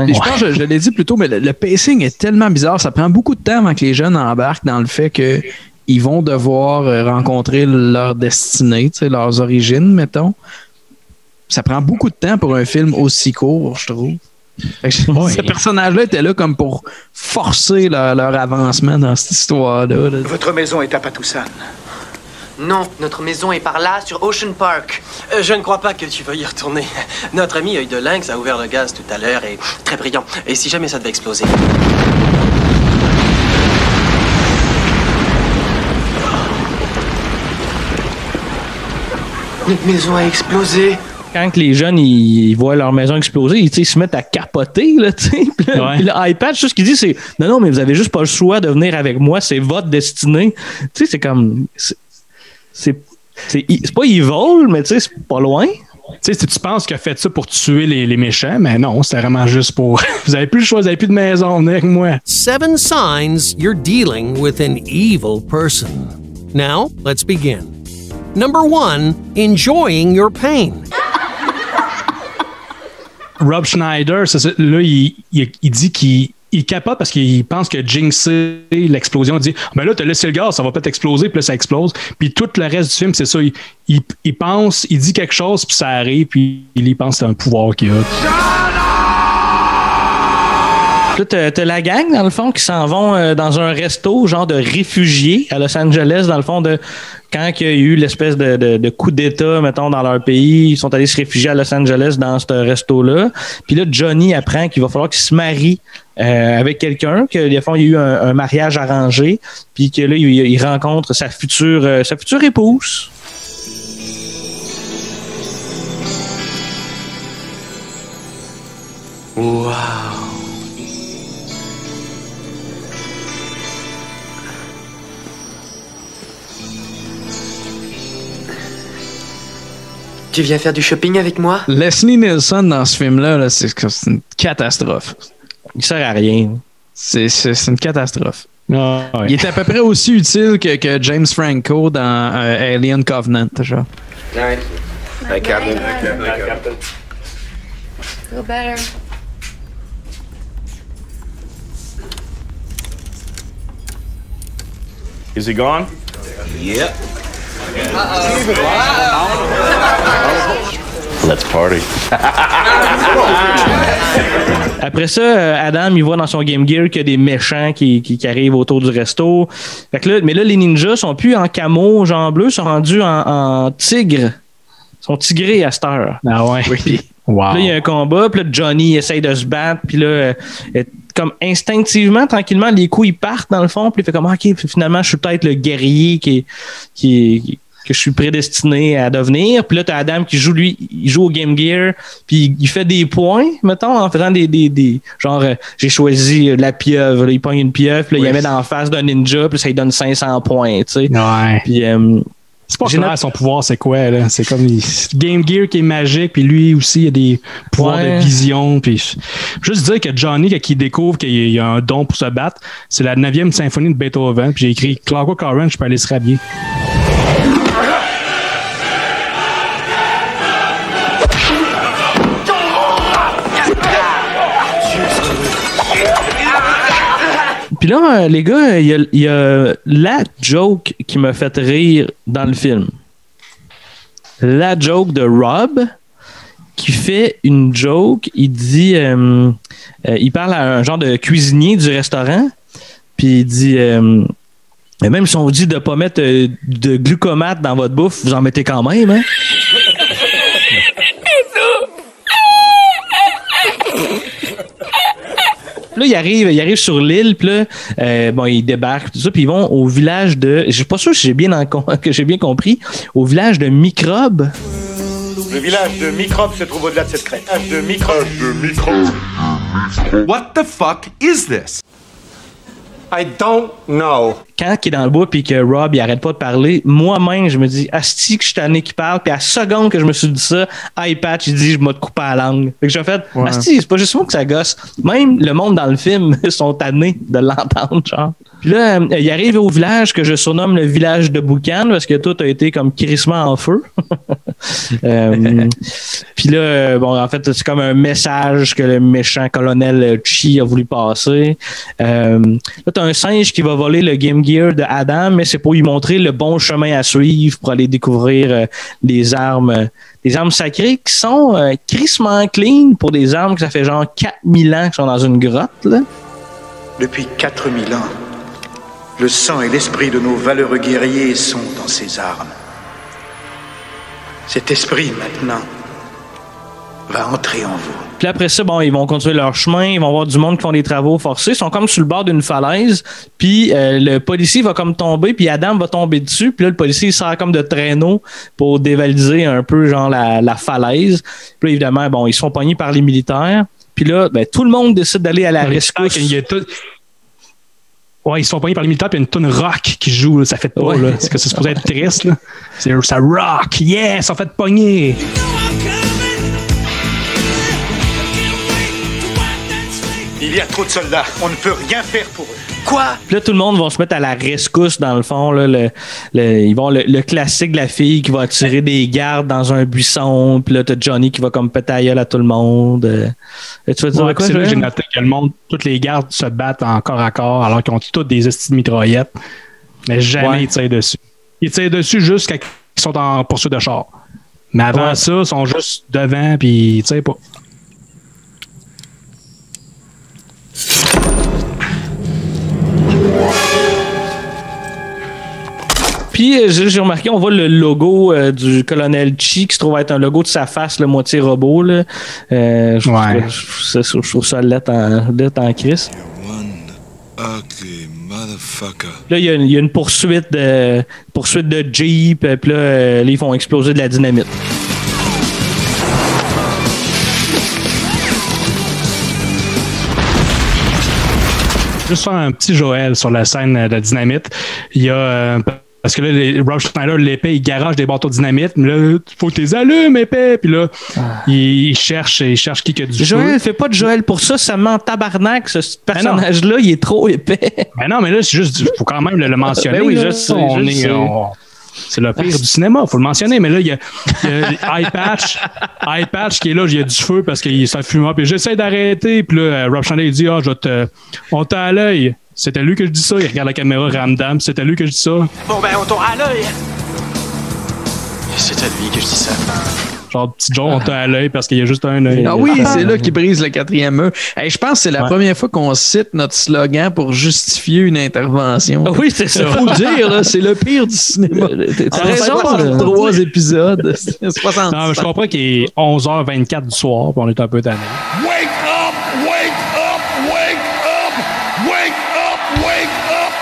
Et je pense, je l'ai dit plus tôt, mais le pacing est tellement bizarre. Ça prend beaucoup de temps avant que les jeunes embarquent dans le fait qu'ils vont devoir rencontrer leur destinée, leurs origines, mettons. Ça prend beaucoup de temps pour un film aussi court, je trouve. Ce personnage-là était là comme pour forcer leur avancement dans cette histoire-là. Votre maison est à Patusan. Non, notre maison est par là, sur Ocean Park. Je ne crois pas que tu veuilles y retourner. Notre ami Œil de Lynx a ouvert le gaz tout à l'heure et très brillant. Et si jamais ça devait exploser... Notre maison a explosé. Quand les jeunes ils voient leur maison exploser, ils se mettent à capoter. Là, puis l'iPad, tout ce qu'il dit, c'est non, mais vous avez juste pas le choix de venir avec moi, c'est votre destinée. C'est comme. C'est pas evil, mais c'est pas loin. Tu penses qu'il a fait ça pour tuer les méchants, mais non, c'était vraiment juste pour. Vous avez plus le choix, vous avez plus de maison, venez avec moi. 7 signs you're dealing with an evil person. Now, let's begin. Number 1, enjoying your pain. Rob Schneider, là, il dit qu'il capote parce qu'il pense que jinxé l'explosion. Il dit ben là, t'as laissé le gaz, ça va peut-être exploser, puis là, ça explose. Puis tout le reste du film, c'est ça. Il pense, il dit quelque chose, puis ça arrive, puis il pense que c'est un pouvoir qu'il a. Là, t'as la gang, dans le fond, qui s'en vont dans un resto, genre de réfugiés à Los Angeles, dans le fond, quand il y a eu l'espèce de coup d'État, mettons, dans leur pays, ils sont allés se réfugier à Los Angeles dans ce resto-là. Puis là, Johnny apprend qu'il va falloir qu'il se marie avec quelqu'un, qu'il y a eu un mariage arrangé, puis que là, il rencontre sa future épouse. Wow! Tu viens faire du shopping avec moi? Leslie Nielsen dans ce film-là, c'est une catastrophe. Il sert à rien. C'est une catastrophe. Oh, ouais. Il est à peu près aussi utile que James Franco dans Alien Covenant, genre. Nice. Hi, Captain. Hi, Captain. Feel better. Is he gone? Yep. Let's party. Après ça, Adam, il voit dans son Game Gear qu'il y a des méchants qui arrivent autour du resto. Fait que là, mais là, les ninjas sont plus en camo, genre bleu, sont rendus en tigre. Ils sont tigrés à cette heure. Ah ouais? Oui. Wow. Là, il y a un combat, puis là, Johnny essaye de se battre, puis là, comme instinctivement, tranquillement, les coups, ils partent dans le fond, puis il fait comme, OK, finalement, je suis peut-être le guerrier que je suis prédestiné à devenir. Puis là, t'as Adam qui joue, lui, il joue au Game Gear, puis il fait des points, mettons, en faisant des genre, j'ai choisi la pieuvre, là, il pogne une pieuvre, puis là, il la met dans la face d'un ninja, puis ça lui donne 500 points, tu sais. Ouais. Puis, c'est pas clair son pouvoir, c'est quoi, là? C'est comme Game Gear qui est magique, puis lui aussi, il a des pouvoirs de vision. Puis juste dire que Johnny, quand il découvre qu'il y a un don pour se battre, c'est la 9e symphonie de Beethoven, puis j'ai écrit Clockwork Orange, je peux aller se rhabiller. Puis là, les gars, il y a la joke qui m'a fait rire dans le film. La joke de Rob qui fait une joke. Il dit, il parle à un genre de cuisinier du restaurant. Puis il dit, même si on vous dit de ne pas mettre de glucomate dans votre bouffe, vous en mettez quand même, hein? Là, il arrive sur l'île, puis là, bon, il débarque, tout ça, puis ils vont au village de... Je suis pas sûr que j'ai bien compris. Au village de Microbe. Le village de Microbe se trouve au-delà de cette crête. What the fuck is this? I don't know. Quand il est dans le bois puis que Rob il arrête pas de parler, moi-même je me dis asti que je suis tanné qui parle, puis à la seconde que je me suis dit ça, Eye Patch il dit je m'ai coupé la langue. Fait que j'ai fait asti, c'est pas juste moi que ça gosse. Même le monde dans le film sont tannés de l'entendre, genre. Puis là, il arrive au village que je surnomme le village de Boucan parce que tout a été comme crissement en feu. Puis là, bon, en fait, c'est comme un message que le méchant colonel Chi a voulu passer. Là, t'as un singe qui va voler le Game Gear de Adam, mais c'est pour lui montrer le bon chemin à suivre pour aller découvrir les armes sacrées qui sont crissement clean pour des armes que ça fait genre 4000 ans qu'ils sont dans une grotte, là. Depuis 4000 ans, le sang et l'esprit de nos valeureux guerriers sont dans ces armes. Cet esprit, maintenant, va entrer en vous. Puis après ça, bon, ils vont continuer leur chemin, ils vont voir du monde qui font des travaux forcés, ils sont comme sur le bord d'une falaise, puis le policier va comme tomber, puis Adam va tomber dessus, puis là, le policier il sert comme de traîneau pour dévaliser un peu, genre, la falaise. Puis là, évidemment, bon, ils sont pognés par les militaires, puis là, ben, tout le monde décide d'aller à la rescousse. Ouais, ils sont pognés par les militaires, puis il y a une toune rock qui joue, là, ça fait pas, là. C'est que c'est supposé être triste, là. Ça rock, yes, ils sont fait pogner. Il y a trop de soldats, on ne peut rien faire pour eux. Quoi? Puis là, tout le monde va se mettre à la rescousse, dans le fond. Là, ils vont le classique de la fille qui va tirer des gardes dans un buisson. Puis là, t'as Johnny qui va comme péter la gueule à tout le monde. Tu vas dire quoi? C'est là que j'ai noté que le monde, toutes les gardes se battent en corps à corps alors qu'ils ont toutes des estis de mitraillettes. Mais jamais ils tirent dessus. Ils tirent dessus juste quand ils sont en poursuite de char. Mais avant ça, ils sont juste devant puis ils tirent pas. Puis j'ai remarqué, on voit le logo du colonel Chi qui se trouve être un logo de sa face, le moitié robot. Là. Je trouve ça lettre en crise. Là, il y a une poursuite de Jeep, puis là, ils font exploser de la dynamite. Juste faire un petit Joël sur la scène de dynamite. Il y a... parce que là, Rob Schneider, l'épée, il garage des bateaux de dynamite, mais là, il faut que tu les allumes, épée. Puis là, il cherche qui a du Joël, feu. fais pas de Joël pour ça, ça ment tabarnak, ce personnage-là, il est trop épais. Mais non, mais là, c'est juste, il faut quand même le mentionner. Ben oui, là. je sais. C'est le pire du cinéma, il faut le mentionner. Mais là, il y a Eye Patch qui est là, il y a du feu parce qu'il est un fumeur. Puis j'essaie d'arrêter. Puis là, Rob Schneider, il dit on t'a à l'œil. C'était lui que je dis ça. Il regarde la caméra, Ramdam. C'était lui que je dis ça. Bon, ben, on t'aura à l'œil. C'est à lui que je dis ça. Genre, petit Joe, on t'a à l'œil parce qu'il y a juste un œil. Ah oui, c'est là qu'il brise le 4e mur. Hey, je pense que c'est la première fois qu'on cite notre slogan pour justifier une intervention. Ah oui, c'est ça. Faut le dire, là, c'est le pire du cinéma. T'as raison. 3 épisodes. 60. Non, je comprends qu'il est 11h24 du soir, puis on est un peu tanné. Wake up! Wake up! Wake up! Wake up! Wake up!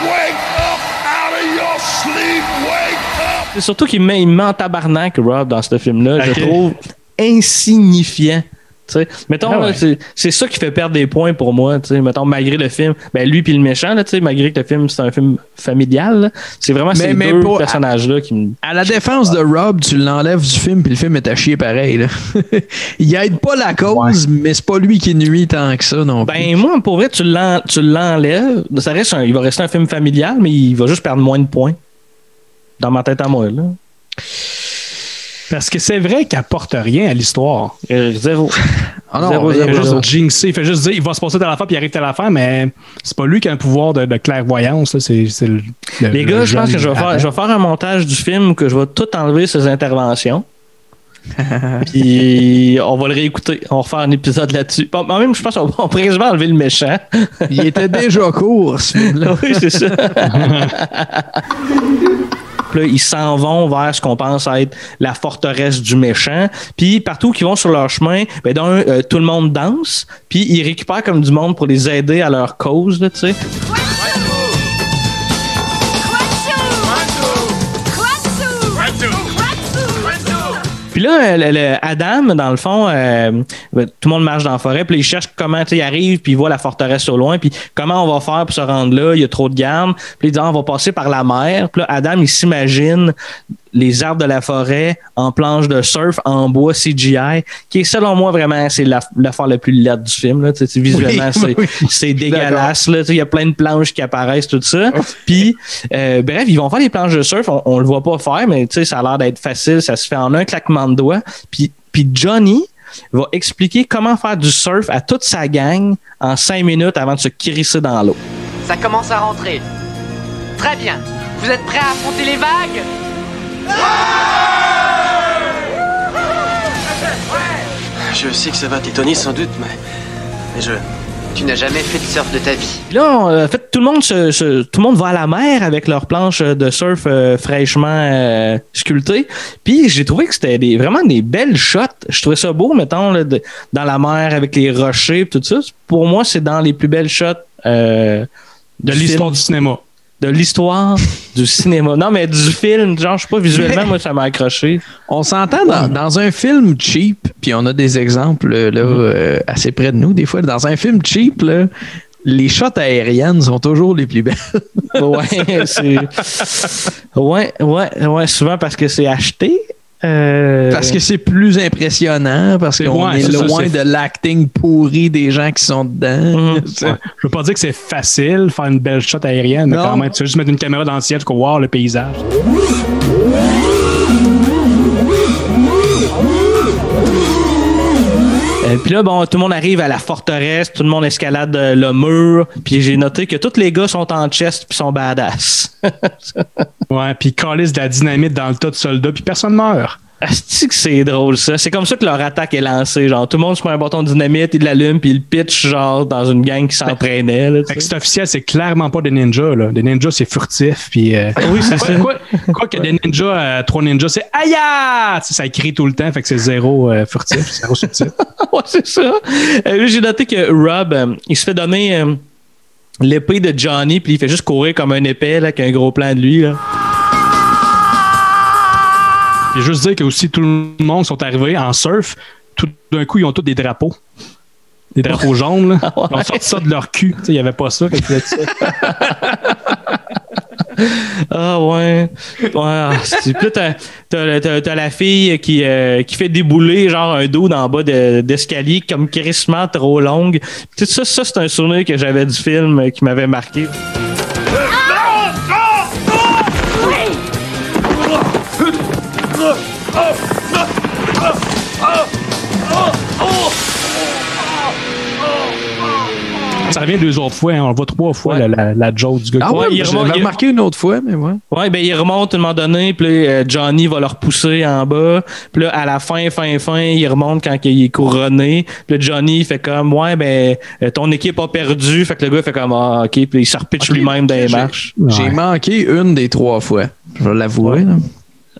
Wake up out of your sleep! Wake up! C'est surtout qu'il met en tabarnak, Rob, dans ce film-là. Je trouve insignifiant. T'sais. Mettons, là, c'est ça qui fait perdre des points pour moi. T'sais. Mettons, malgré le film, ben lui puis le méchant, là, malgré que le film, c'est un film familial, là, c'est vraiment ces deux personnages-là qui me... À la défense de Rob, tu l'enlèves du film puis le film est à chier pareil. Là. Il aide pas la cause, mais c'est pas lui qui nuit tant que ça non plus. Ben moi, pour vrai, tu l'enlèves. Ça reste il va rester un film familial, mais il va juste perdre moins de points. Dans ma tête à moi, là. Parce que c'est vrai qu'il apporte rien à l'histoire. Zéro. Ah non, zéro. Il fait juste jinxer. Il fait juste dire il va se passer à la fin puis il arrive à la fin, mais c'est pas lui qui a un pouvoir de clairvoyance. Là. C'est les gars, je pense que je vais faire un montage du film où que je vais tout enlever ces interventions. Puis on va le réécouter. On va refaire un épisode là-dessus. Bon, même, je pense qu'on pourrait quasiment enlever le méchant. Il était déjà court, ce film-là. Oui, c'est ça. Puis là, ils s'en vont vers ce qu'on pense être la forteresse du méchant. Puis partout qu'ils vont sur leur chemin, ben tout le monde danse. Puis ils récupèrent comme du monde pour les aider à leur cause, là, tu sais. Puis là, Adam, dans le fond, tout le monde marche dans la forêt, puis il cherche comment il arrive, puis il voit la forteresse au loin, puis comment on va faire pour se rendre là, il y a trop de gardes. Puis il dit, on va passer par la mer. Puis là, Adam, il s'imagine les arbres de la forêt en planche de surf, en bois CGI, qui est, selon moi, vraiment, c'est l'affaire la plus laide du film. Là. Visuellement, c'est dégueulasse. Il y a plein de planches qui apparaissent, tout ça. Puis, bref, ils vont faire des planches de surf. On le voit pas faire, mais ça a l'air d'être facile. Ça se fait en un claquement de doigts. Puis Johnny va expliquer comment faire du surf à toute sa gang en 5 minutes avant de se crisser dans l'eau. Ça commence à rentrer. Très bien. Vous êtes prêts à affronter les vagues? Je sais que ça va t'étonner sans doute, mais Tu n'as jamais fait de surf de ta vie. Là, en fait, tout le monde va à la mer avec leurs planches de surf fraîchement sculptées. Puis j'ai trouvé que c'était vraiment des belles shots. Je trouvais ça beau, mettons, là, dans la mer avec les rochers et tout ça. Pour moi, c'est dans les plus belles shots de l'histoire du cinéma. De l'histoire du cinéma. Non, mais du film, genre, je sais pas, visuellement, moi, ça m'a accroché. On s'entend dans un film cheap, puis on a des exemples là, assez près de nous, des fois. Dans un film cheap, là, les shots aériennes sont toujours les plus belles. Ouais, souvent parce que c'est acheté. Parce que c'est plus impressionnant, parce qu'on est loin de l'acting pourri des gens qui sont dedans. Je veux pas dire que c'est facile faire une belle shot aérienne, mais quand même, tu vas juste mettre une caméra dans le ciel, tu vas voir le paysage. Puis là, bon, tout le monde arrive à la forteresse, tout le monde escalade le mur, puis j'ai noté que tous les gars sont en chest puis sont badass. Ouais, puis ils calissent de la dynamite dans le tas de soldats, puis personne meurt. Asti que c'est drôle, ça. C'est comme ça que leur attaque est lancée. Genre, tout le monde se prend un bâton de dynamite, il l'allume, puis il pitch, genre, dans une gang qui s'entraînait. Là, c'est officiel, c'est clairement pas des ninjas, là. Des ninjas, c'est furtif, puis... oui, c'est ça. Quoi que des ninjas, 3 ninjas, c'est « Aïe! » Ça crie tout le temps, fait que c'est zéro furtif, zéro subtil. Ouais, c'est ça. J'ai noté que Rob, il se fait donner l'épée de Johnny, puis il fait juste courir comme un épée, là, avec un gros plan de lui, là. Et juste dire que aussi tout le monde sont arrivés en surf, tout d'un coup, ils ont tous des drapeaux. Des drapeaux jaunes, là. Ils ont sorti ça de leur cul. Il n'y avait pas ça quand ils faisaient ça. Ah ouais. Puis là, t'as la fille qui fait débouler genre un dos dans le bas d'escalier comme crissement trop longue. Tout ça, c'est un souvenir que j'avais du film qui m'avait marqué. Ça revient 2 autres fois, hein. On le voit 3 fois, la joke du gars. Ah ouais, il remarqué une autre fois, mais ouais. Ouais, ben il remonte à un moment donné, puis Johnny va le repousser en bas, puis là, à la fin, il remonte quand il est couronné, puis là, Johnny fait comme, ouais, ben ton équipe a perdu, fait que le gars fait comme, ah, ok, puis il se repitche lui-même dans les marches. J'ai manqué une des 3 fois, je vais l'avouer.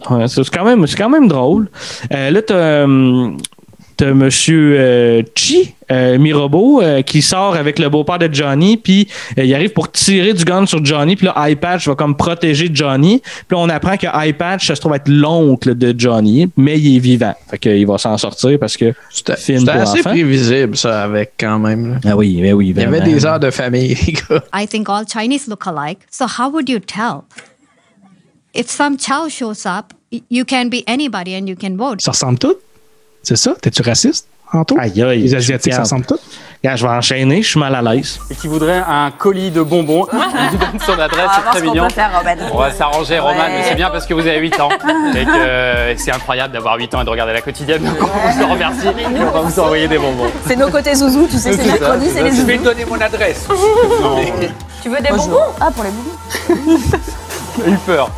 Ouais, c'est quand même drôle. Là, t'as Monsieur Chi Mirobo qui sort avec le beau-père de Johnny, puis il arrive pour tirer du gun sur Johnny, puis là, Eye Patch va comme protéger Johnny, puis là, on apprend que Eye Patch se trouve être l'oncle de Johnny, mais il est vivant. Fait qu'il va s'en sortir parce que c'était assez prévisible, ça, avec quand même. Là. Ah oui, mais oui. Vraiment. Il y avait des heures de famille, les gars. I think all Chinese look alike, so how would you tell? If some Chow shows up, you can be anybody and you can vote. Ça ressemble tout? C'est ça? T'es-tu raciste, Anto? Aïe, aïe. Les Asiatiques, ça ressemble tout? Je vais enchaîner, je suis mal à l'aise. Et qui voudrait un colis de bonbons. Il lui donne son adresse, c'est très mignon. On va s'arranger, Roman, mais c'est bien parce que vous avez 8 ans. Et que c'est incroyable d'avoir 8 ans et de regarder la quotidienne. Donc on vous en remercie et on va vous envoyer des bonbons. C'est nos côtés zouzous, tu sais, c'est mercredi, c'est les zouzous. Je vais te donner mon adresse. Tu veux des bonbons? Ah, pour les bonbons. J'ai eu peur.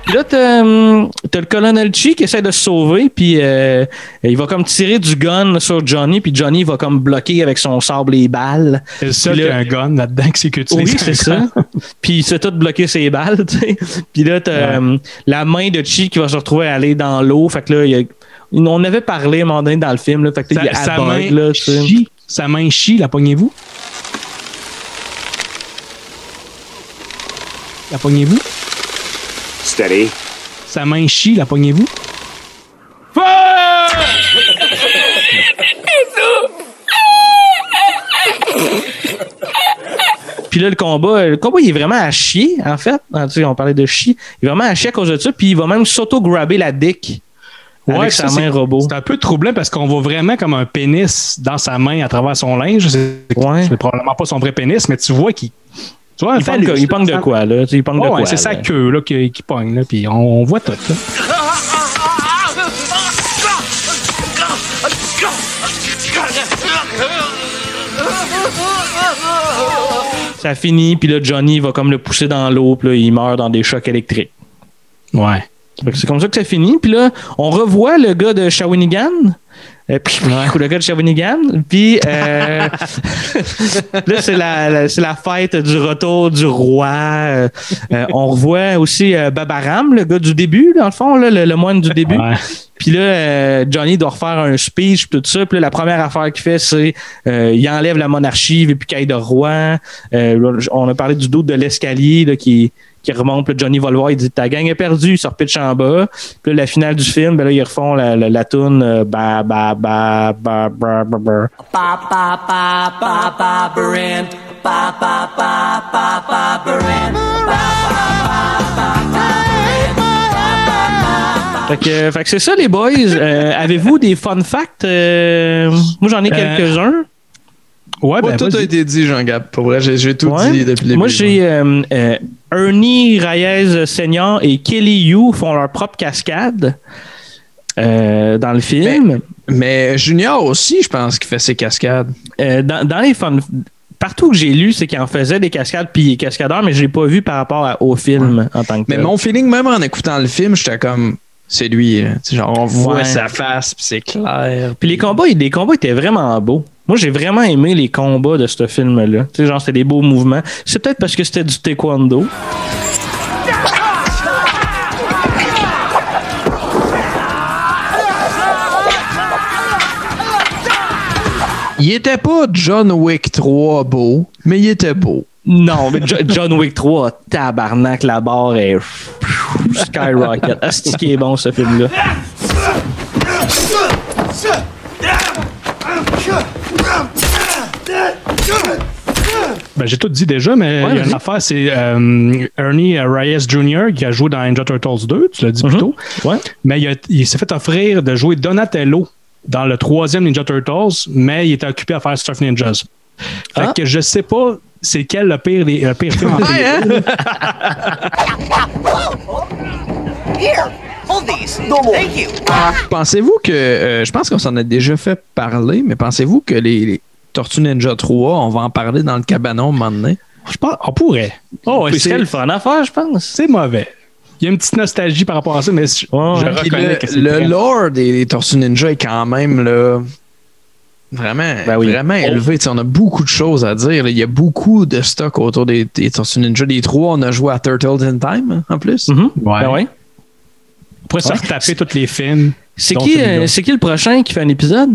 Puis là, t'as le colonel Chi qui essaie de se sauver, puis il va comme tirer du gun sur Johnny, puis Johnny va comme bloquer avec son sabre les balles. C'est le seul qui a un gun là-dedans qui s'est utilisé. Oui, c'est ça. Puis il s'est tout bloqué ses balles, tu sais. Puis là, t'as la main de Chi qui va se retrouver à aller dans l'eau. Fait que là, on avait parlé à un moment donné dans le film, là. Fait que là, sa main chie, la pognez-vous? La pognez-vous? Steady. Sa main chie, la pognez-vous? Puis là, le combat, il est vraiment à chier, en fait. Tu sais, on parlait de chier. Il est vraiment à chier à cause de ça. Puis il va même s'auto-grabber la dick avec sa main robot. C'est un peu troublant parce qu'on voit vraiment comme un pénis dans sa main à travers son linge. C'est probablement pas son vrai pénis, mais tu vois qu'il... Tu vois, il pogne de quoi, là? Il pogne de quoi, c'est sa queue là, qui pogne, là. Puis on voit tout, là. Ça finit, puis là, Johnny va comme le pousser dans l'eau, puis là, il meurt dans des chocs électriques. Ouais. C'est comme ça que ça finit. Puis là, on revoit le gars de Shawinigan. Le gars de Shawinigan. Puis là, c'est la fête du retour du roi. On revoit aussi Babaram, le gars du début, dans le fond, là, le moine du début. Ouais. Puis là, Johnny doit refaire un speech, tout ça. Puis là, la première affaire qu'il fait, c'est il enlève la monarchie, il veut plus qu'il y ait de roi. On a parlé du doute de l'escalier là, qui remonte. Puis Johnny va le voir, il dit ta gang est perdue, il se repitche en bas. Puis là, la finale du film, ben là, ils refont la toune ba ba ba ba ba ba ba. Ba ba ba ba ba baran. Ba ba ba ba ba baran. Ba ba ba ba Fait que c'est ça, les boys. Avez-vous des fun facts? Moi, j'en ai quelques-uns. Ouais, tout a été dit, Jean-Gab. Pour vrai, j'ai tout dit depuis le début. Moi, j'ai Ernie Reyes Senior et Kelly Yu font leur propre cascade dans le film. Mais Junior aussi, je pense qu'il fait ses cascades. Dans les fun... Partout que j'ai lu, c'est qu'il en faisait des cascades puis il est cascadeur, mais je l'ai pas vu par rapport au film en tant que tel. Mais mon feeling, même en écoutant le film, j'étais comme... C'est lui, là. Genre, on voit sa face, puis c'est clair. Puis les combats étaient vraiment beaux. Moi, j'ai vraiment aimé les combats de ce film-là. Tu sais, genre, c'était des beaux mouvements. C'est peut-être parce que c'était du taekwondo. Il était pas John Wick 3 beau, mais il était beau. Non, mais John Wick 3, tabarnak, la barre est skyrocket. Asti qui est bon, ce film-là. Ben, j'ai tout dit déjà, mais il y a une affaire, c'est Ernie Reyes Jr. qui a joué dans Ninja Turtles 2, tu l'as dit plus tôt. Ouais. Mais il s'est fait offrir de jouer Donatello dans le 3e Ninja Turtles, mais il était occupé à faire Surf Ninjas. Fait que je sais pas c'est quel le pire film en Here, hold these. Thank you. Pensez-vous que... je pense qu'on s'en a déjà fait parler, mais pensez-vous que les Tortues Ninja 3, on va en parler dans le cabanon un moment donné? Je pense on pourrait. Oh, c'est le fun à faire, je pense. C'est mauvais. Il y a une petite nostalgie par rapport à ça, mais je reconnais que c'est le lore des Tortues Ninja est quand même là, vraiment élevé. T'sais, on a beaucoup de choses à dire. Il y a beaucoup de stock autour des Tortues Ninja. Les trois, on a joué à Turtles in Time, en plus. Ouais. On pourrait se retaper tous les films. C'est qui le prochain qui fait un épisode?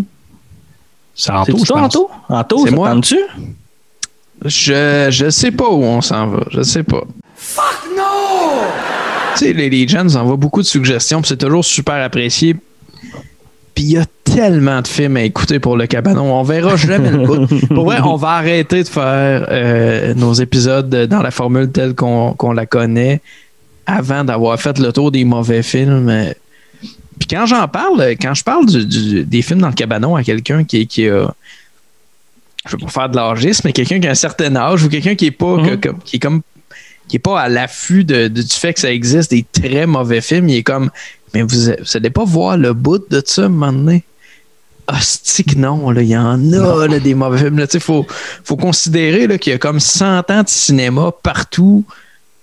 C'est Anto, je pense. Anto, c'est moi. Tu Je sais pas où on s'en va. Je sais pas. Fuck no! Tu sais, les gens nous envoient beaucoup de suggestions, puis c'est toujours super apprécié. Puis il y a tellement de films à écouter pour le cabanon. On verra jamais le bout. Pour vrai, on va arrêter de faire nos épisodes dans la formule telle qu'on la connaît avant d'avoir fait le tour des mauvais films. Puis quand je parle des films dans le cabanon à quelqu'un qui a... Je veux pas faire de l'âgisme, mais quelqu'un qui a un certain âge ou quelqu'un qui est pas qui est pas à l'affût du fait que ça existe des très mauvais films, il est comme mais vous allez pas voir le bout de ça à un moment donné. Hostie que non, il y en a là, des mauvais films. Il faut considérer là, qu'il y a comme 100 ans de cinéma partout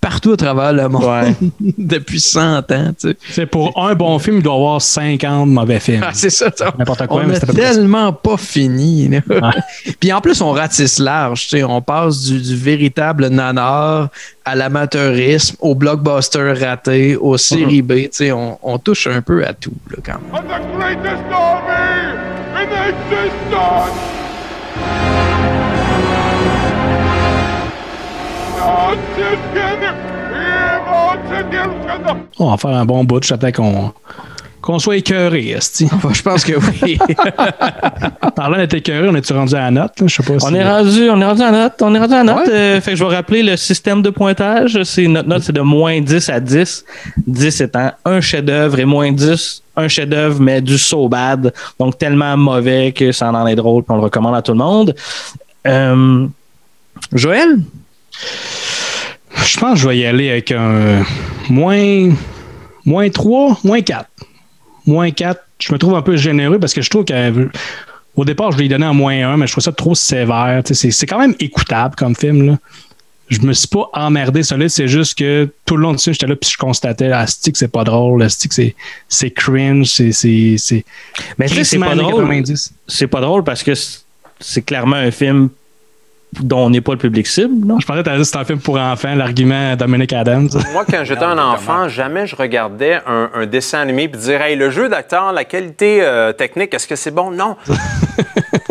à travers le monde depuis 100 ans. C'est pour un bon film, il doit y avoir 50 mauvais films. Ah, c'est ça. N'importe quoi. On n'a tellement pas fini. Puis en plus, on ratisse large. On passe du véritable nanar à l'amateurisme, au blockbuster raté, aux séries B. On touche un peu à tout là, quand même. I'm the greatest army in existence! Not just can evil On va faire un bon bout, j'attends qu'on soit écœuré, esti. Je pense que oui. Parlant d'être écœuré, on est-tu rendu à la note? Je sais pas On est rendu à la note. Fait que je vais rappeler le système de pointage. Notre note, c'est de moins 10 à 10. 10 étant un chef-d'œuvre et moins 10, un chef-d'œuvre, mais du so bad. Donc, tellement mauvais que ça en est drôle, puis on le recommande à tout le monde. Joël? Je pense que je vais y aller avec un moins 3, moins 4. Moins 4, je me trouve un peu généreux parce que je trouve qu'au départ, je lui ai donné un moins 1, mais je trouve ça trop sévère. C'est quand même écoutable comme film. Là. Je me suis pas emmerdé solide, c'est juste que tout le long de ça, j'étais là puis je constatais la stick, c'est pas drôle, la stick, c'est cringe, c'est mais tu sais, c'est pas drôle. 90. C'est pas drôle parce que c'est clairement un film dont on n'est pas le public cible, non? Je pensais que c'est un film pour enfants, l'argument Dominic Adams. Moi, quand j'étais un enfant, jamais je regardais un dessin animé et dire hey, le jeu d'acteur, la qualité technique, est-ce que c'est bon? Non.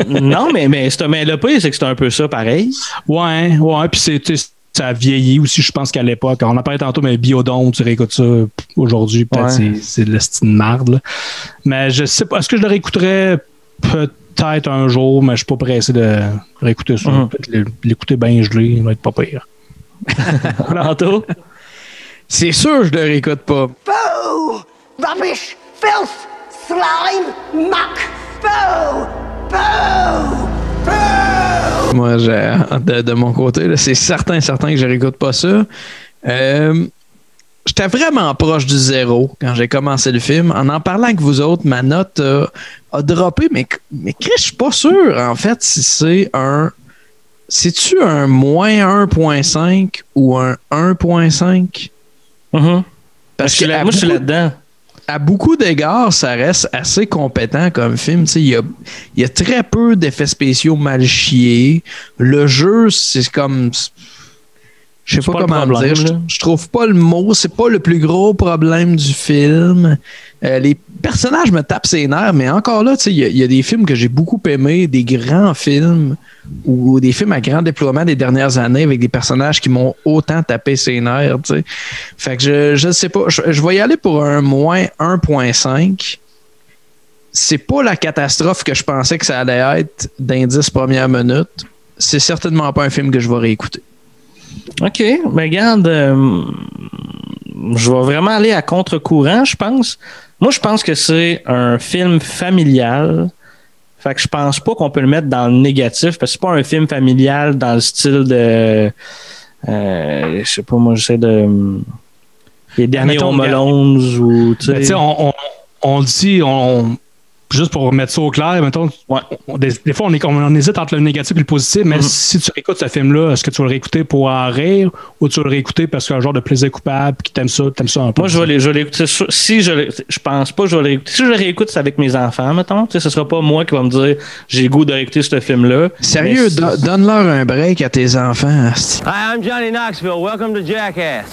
Non, mais le pire, c'est que c'est un peu ça pareil. Ouais, puis ça a vieilli aussi, je pense qu'à l'époque. On en parlait tantôt, mais Biodome, tu réécoutes ça aujourd'hui, peut-être c'est de la style marde. Là. Mais je sais pas, est-ce que je le réécouterais peut-être un jour, mais je suis pas pressé de réécouter ça. Peut-être l'écouter bien gelé, il va être pas pire. Lanto? C'est sûr que je le réécoute pas. Boo! Rubbish! Filth! Slime! Muck! Boo! Boo! Boo! Moi, de mon côté, là, c'est certain que je réécoute pas ça. J'étais vraiment proche du 0 quand j'ai commencé le film. En parlant avec vous autres, ma note a droppé, mais Chris, je suis pas sûr, en fait, si c'est un... C'est-tu un moins 1.5 ou un 1.5? Parce que moi, je suis là-dedans. À beaucoup d'égards, ça reste assez compétent comme film. Il y a très peu d'effets spéciaux mal chiés. Le jeu, c'est comme... Je sais pas comment dire. Je trouve pas le mot. C'est pas le plus gros problème du film. Les personnages me tapent ses nerfs, mais encore là, il y a des films que j'ai beaucoup aimés, des grands films ou des films à grand déploiement des dernières années avec des personnages qui m'ont autant tapé ses nerfs. T'sais. Fait que je sais pas. Je vais y aller pour un moins 1.5. C'est pas la catastrophe que je pensais que ça allait être dans les 10 premières minutes. C'est certainement pas un film que je vais réécouter. OK. Mais regarde, je vais vraiment aller à contre-courant, je pense. Moi, je pense que c'est un film familial. Fait que je pense pas qu'on peut le mettre dans le négatif, parce que c'est pas un film familial dans le style de... je sais pas, moi, j'essaie de... Les derniers Home Alone ou... Tu sais, on dit... Juste pour mettre ça au clair, mettons, des fois, on hésite entre le négatif et le positif, mais si tu réécoutes ce film-là, est-ce que tu vas le réécouter pour en rire ou tu vas le réécouter parce qu'il y a un genre de plaisir coupable et que t'aimes ça un peu? Moi, je vais l'écouter. Si je pense pas que je vais le réécouter. Si je le réécoute, c'est avec mes enfants, mettons. Ce sera pas moi qui va me dire j'ai le goût de réécouter ce film-là. Sérieux, donne-leur un break à tes enfants. Hi, I'm Johnny Knoxville. Welcome to Jackass.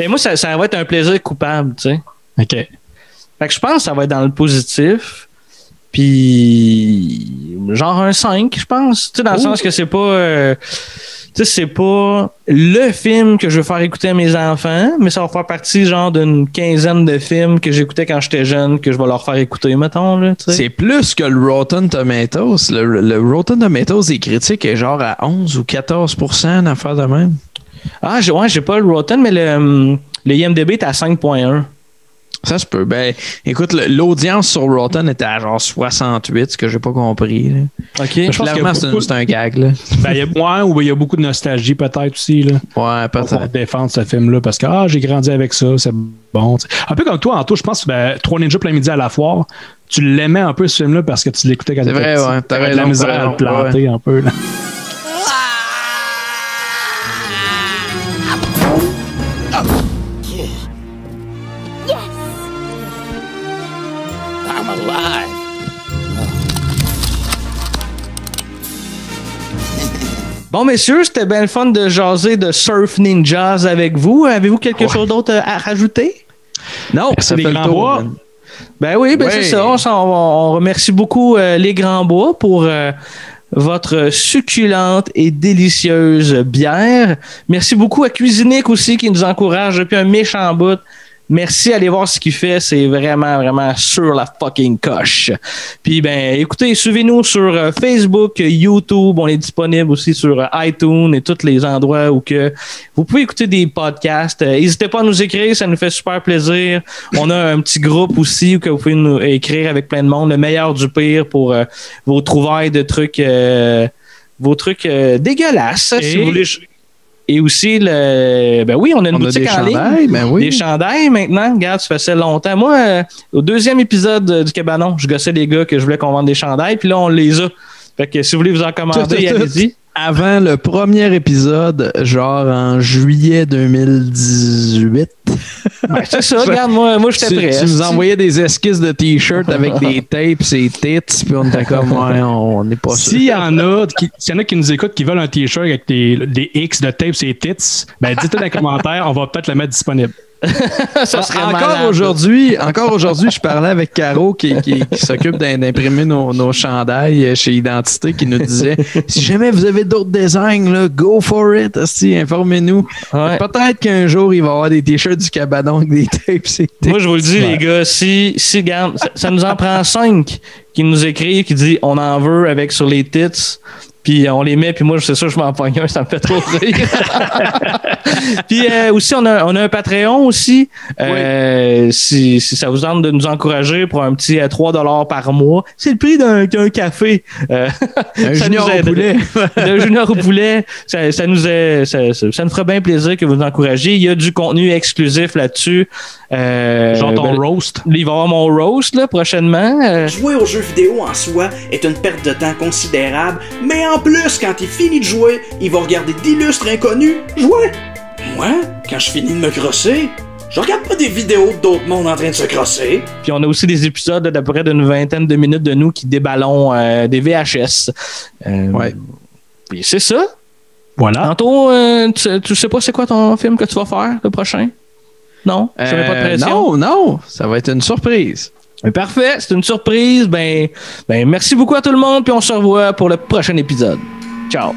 Et moi, ça va être un plaisir coupable, tu sais. OK. Fait que je pense que ça va être dans le positif. Puis, genre un 5, je pense. Tu sais, dans le sens que c'est pas... tu sais, c'est pas le film que je veux faire écouter à mes enfants, mais ça va faire partie, genre, d'une quinzaine de films que j'écoutais quand j'étais jeune, que je vais leur faire écouter, mettons, là, tu sais. C'est plus que le Rotten Tomatoes. Le Rotten Tomatoes, les critiques est genre à 11 ou 14% d'affaires de même. Ah, j'ai pas le Rotten, mais le IMDb est à 5.1. Ça se peut. Ben, écoute, l'audience sur Rotten était à genre 68, ce que j'ai pas compris. Là. OK. Clairement, c'est un gag. Là. Ben, il y a beaucoup de nostalgie peut-être aussi. Là. Ouais, peut-être. Pour défendre ce film-là parce que j'ai grandi avec ça, c'est bon. T'sais. Un peu comme toi, Anto, je pense que 3 Ninjas plein midi à la foire, tu l'aimais un peu ce film-là parce que tu l'écoutais quand tu étais petit. C'est vrai, ouais. T'avais de la misère à le planter un peu. Là. Bon, messieurs, c'était bien le fun de jaser de Surf Ninjas avec vous. Avez-vous quelque chose d'autre à rajouter? Non, ça fait le tour. Ben oui, c'est ça. On remercie beaucoup les Grands Bois pour votre succulente et délicieuse bière. Merci beaucoup à Cuisinic aussi qui nous encourage depuis un méchant bout. Merci, allez voir ce qu'il fait, c'est vraiment, vraiment sur la fucking coche. Puis ben, écoutez, suivez-nous sur Facebook, YouTube, on est disponible aussi sur iTunes et tous les endroits où que vous pouvez écouter des podcasts. N'hésitez pas à nous écrire, ça nous fait super plaisir. On a un petit groupe aussi où que vous pouvez nous écrire avec plein de monde, le meilleur du pire pour vos trouvailles de trucs, vos trucs dégueulasses, si vous voulez. Et aussi, ben oui, on a une boutique en ligne. Ben oui. Des chandails maintenant. Regarde, ça faisait longtemps. Moi, au 2e épisode du Cabanon, je gossais les gars que je voulais qu'on vende des chandails. Puis là, on les a. Fait que si vous voulez vous en commander, allez-y. Avant le premier épisode, genre en juillet 2018. Ben, c'est ça, regarde, moi j'étais prêt. Tu nous envoyais des esquisses de t-shirts avec des tapes et tits, puis on était comme, ouais, on n'est pas sûr. S'il y en a qui nous écoutent qui veulent un t-shirt avec des X de tapes et tits, ben dites-le dans les commentaires, on va peut-être le mettre disponible. Ça serait encore aujourd'hui, je parlais avec Caro qui s'occupe d'imprimer nos chandails chez Identité, qui nous disait si jamais vous avez d'autres designs, là, go for it, informez-nous. Ouais. Peut-être qu'un jour il va y avoir des t-shirts du Cabanon avec des tapes. Moi je vous le dis, les gars, si garde, ça nous en prend 5 qui nous écrivent, qui disent on en veut avec sur les tits. Puis on les met, puis moi, c'est sûr, je m'en pogne un, ça me fait trop rire. Puis aussi, on a un Patreon aussi. Oui. Si ça vous tente de nous encourager pour un petit 3$ par mois, c'est le prix d'un café. Un junior au poulet. Un junior au poulet. Ça nous ferait bien plaisir que vous nous encouragiez. Il y a du contenu exclusif là-dessus. Genre ton roast. Il va y avoir mon roast là, prochainement. Jouer aux jeux vidéo en soi est une perte de temps considérable, mais en plus, quand il finit de jouer, il va regarder d'illustres inconnus jouer. Moi, quand je finis de me crosser, je regarde pas des vidéos d'autres mondes en train de se crosser. Puis on a aussi des épisodes d'à peu près d'une 20aine de minutes de nous qui déballons des VHS. Ouais. Puis c'est ça. Voilà. Tantôt, tu sais pas c'est quoi ton film que tu vas faire le prochain? Non? Je mets pas de pression? Non, ça va être une surprise. Parfait, c'est une surprise. Ben, merci beaucoup à tout le monde, puis on se revoit pour le prochain épisode. Ciao!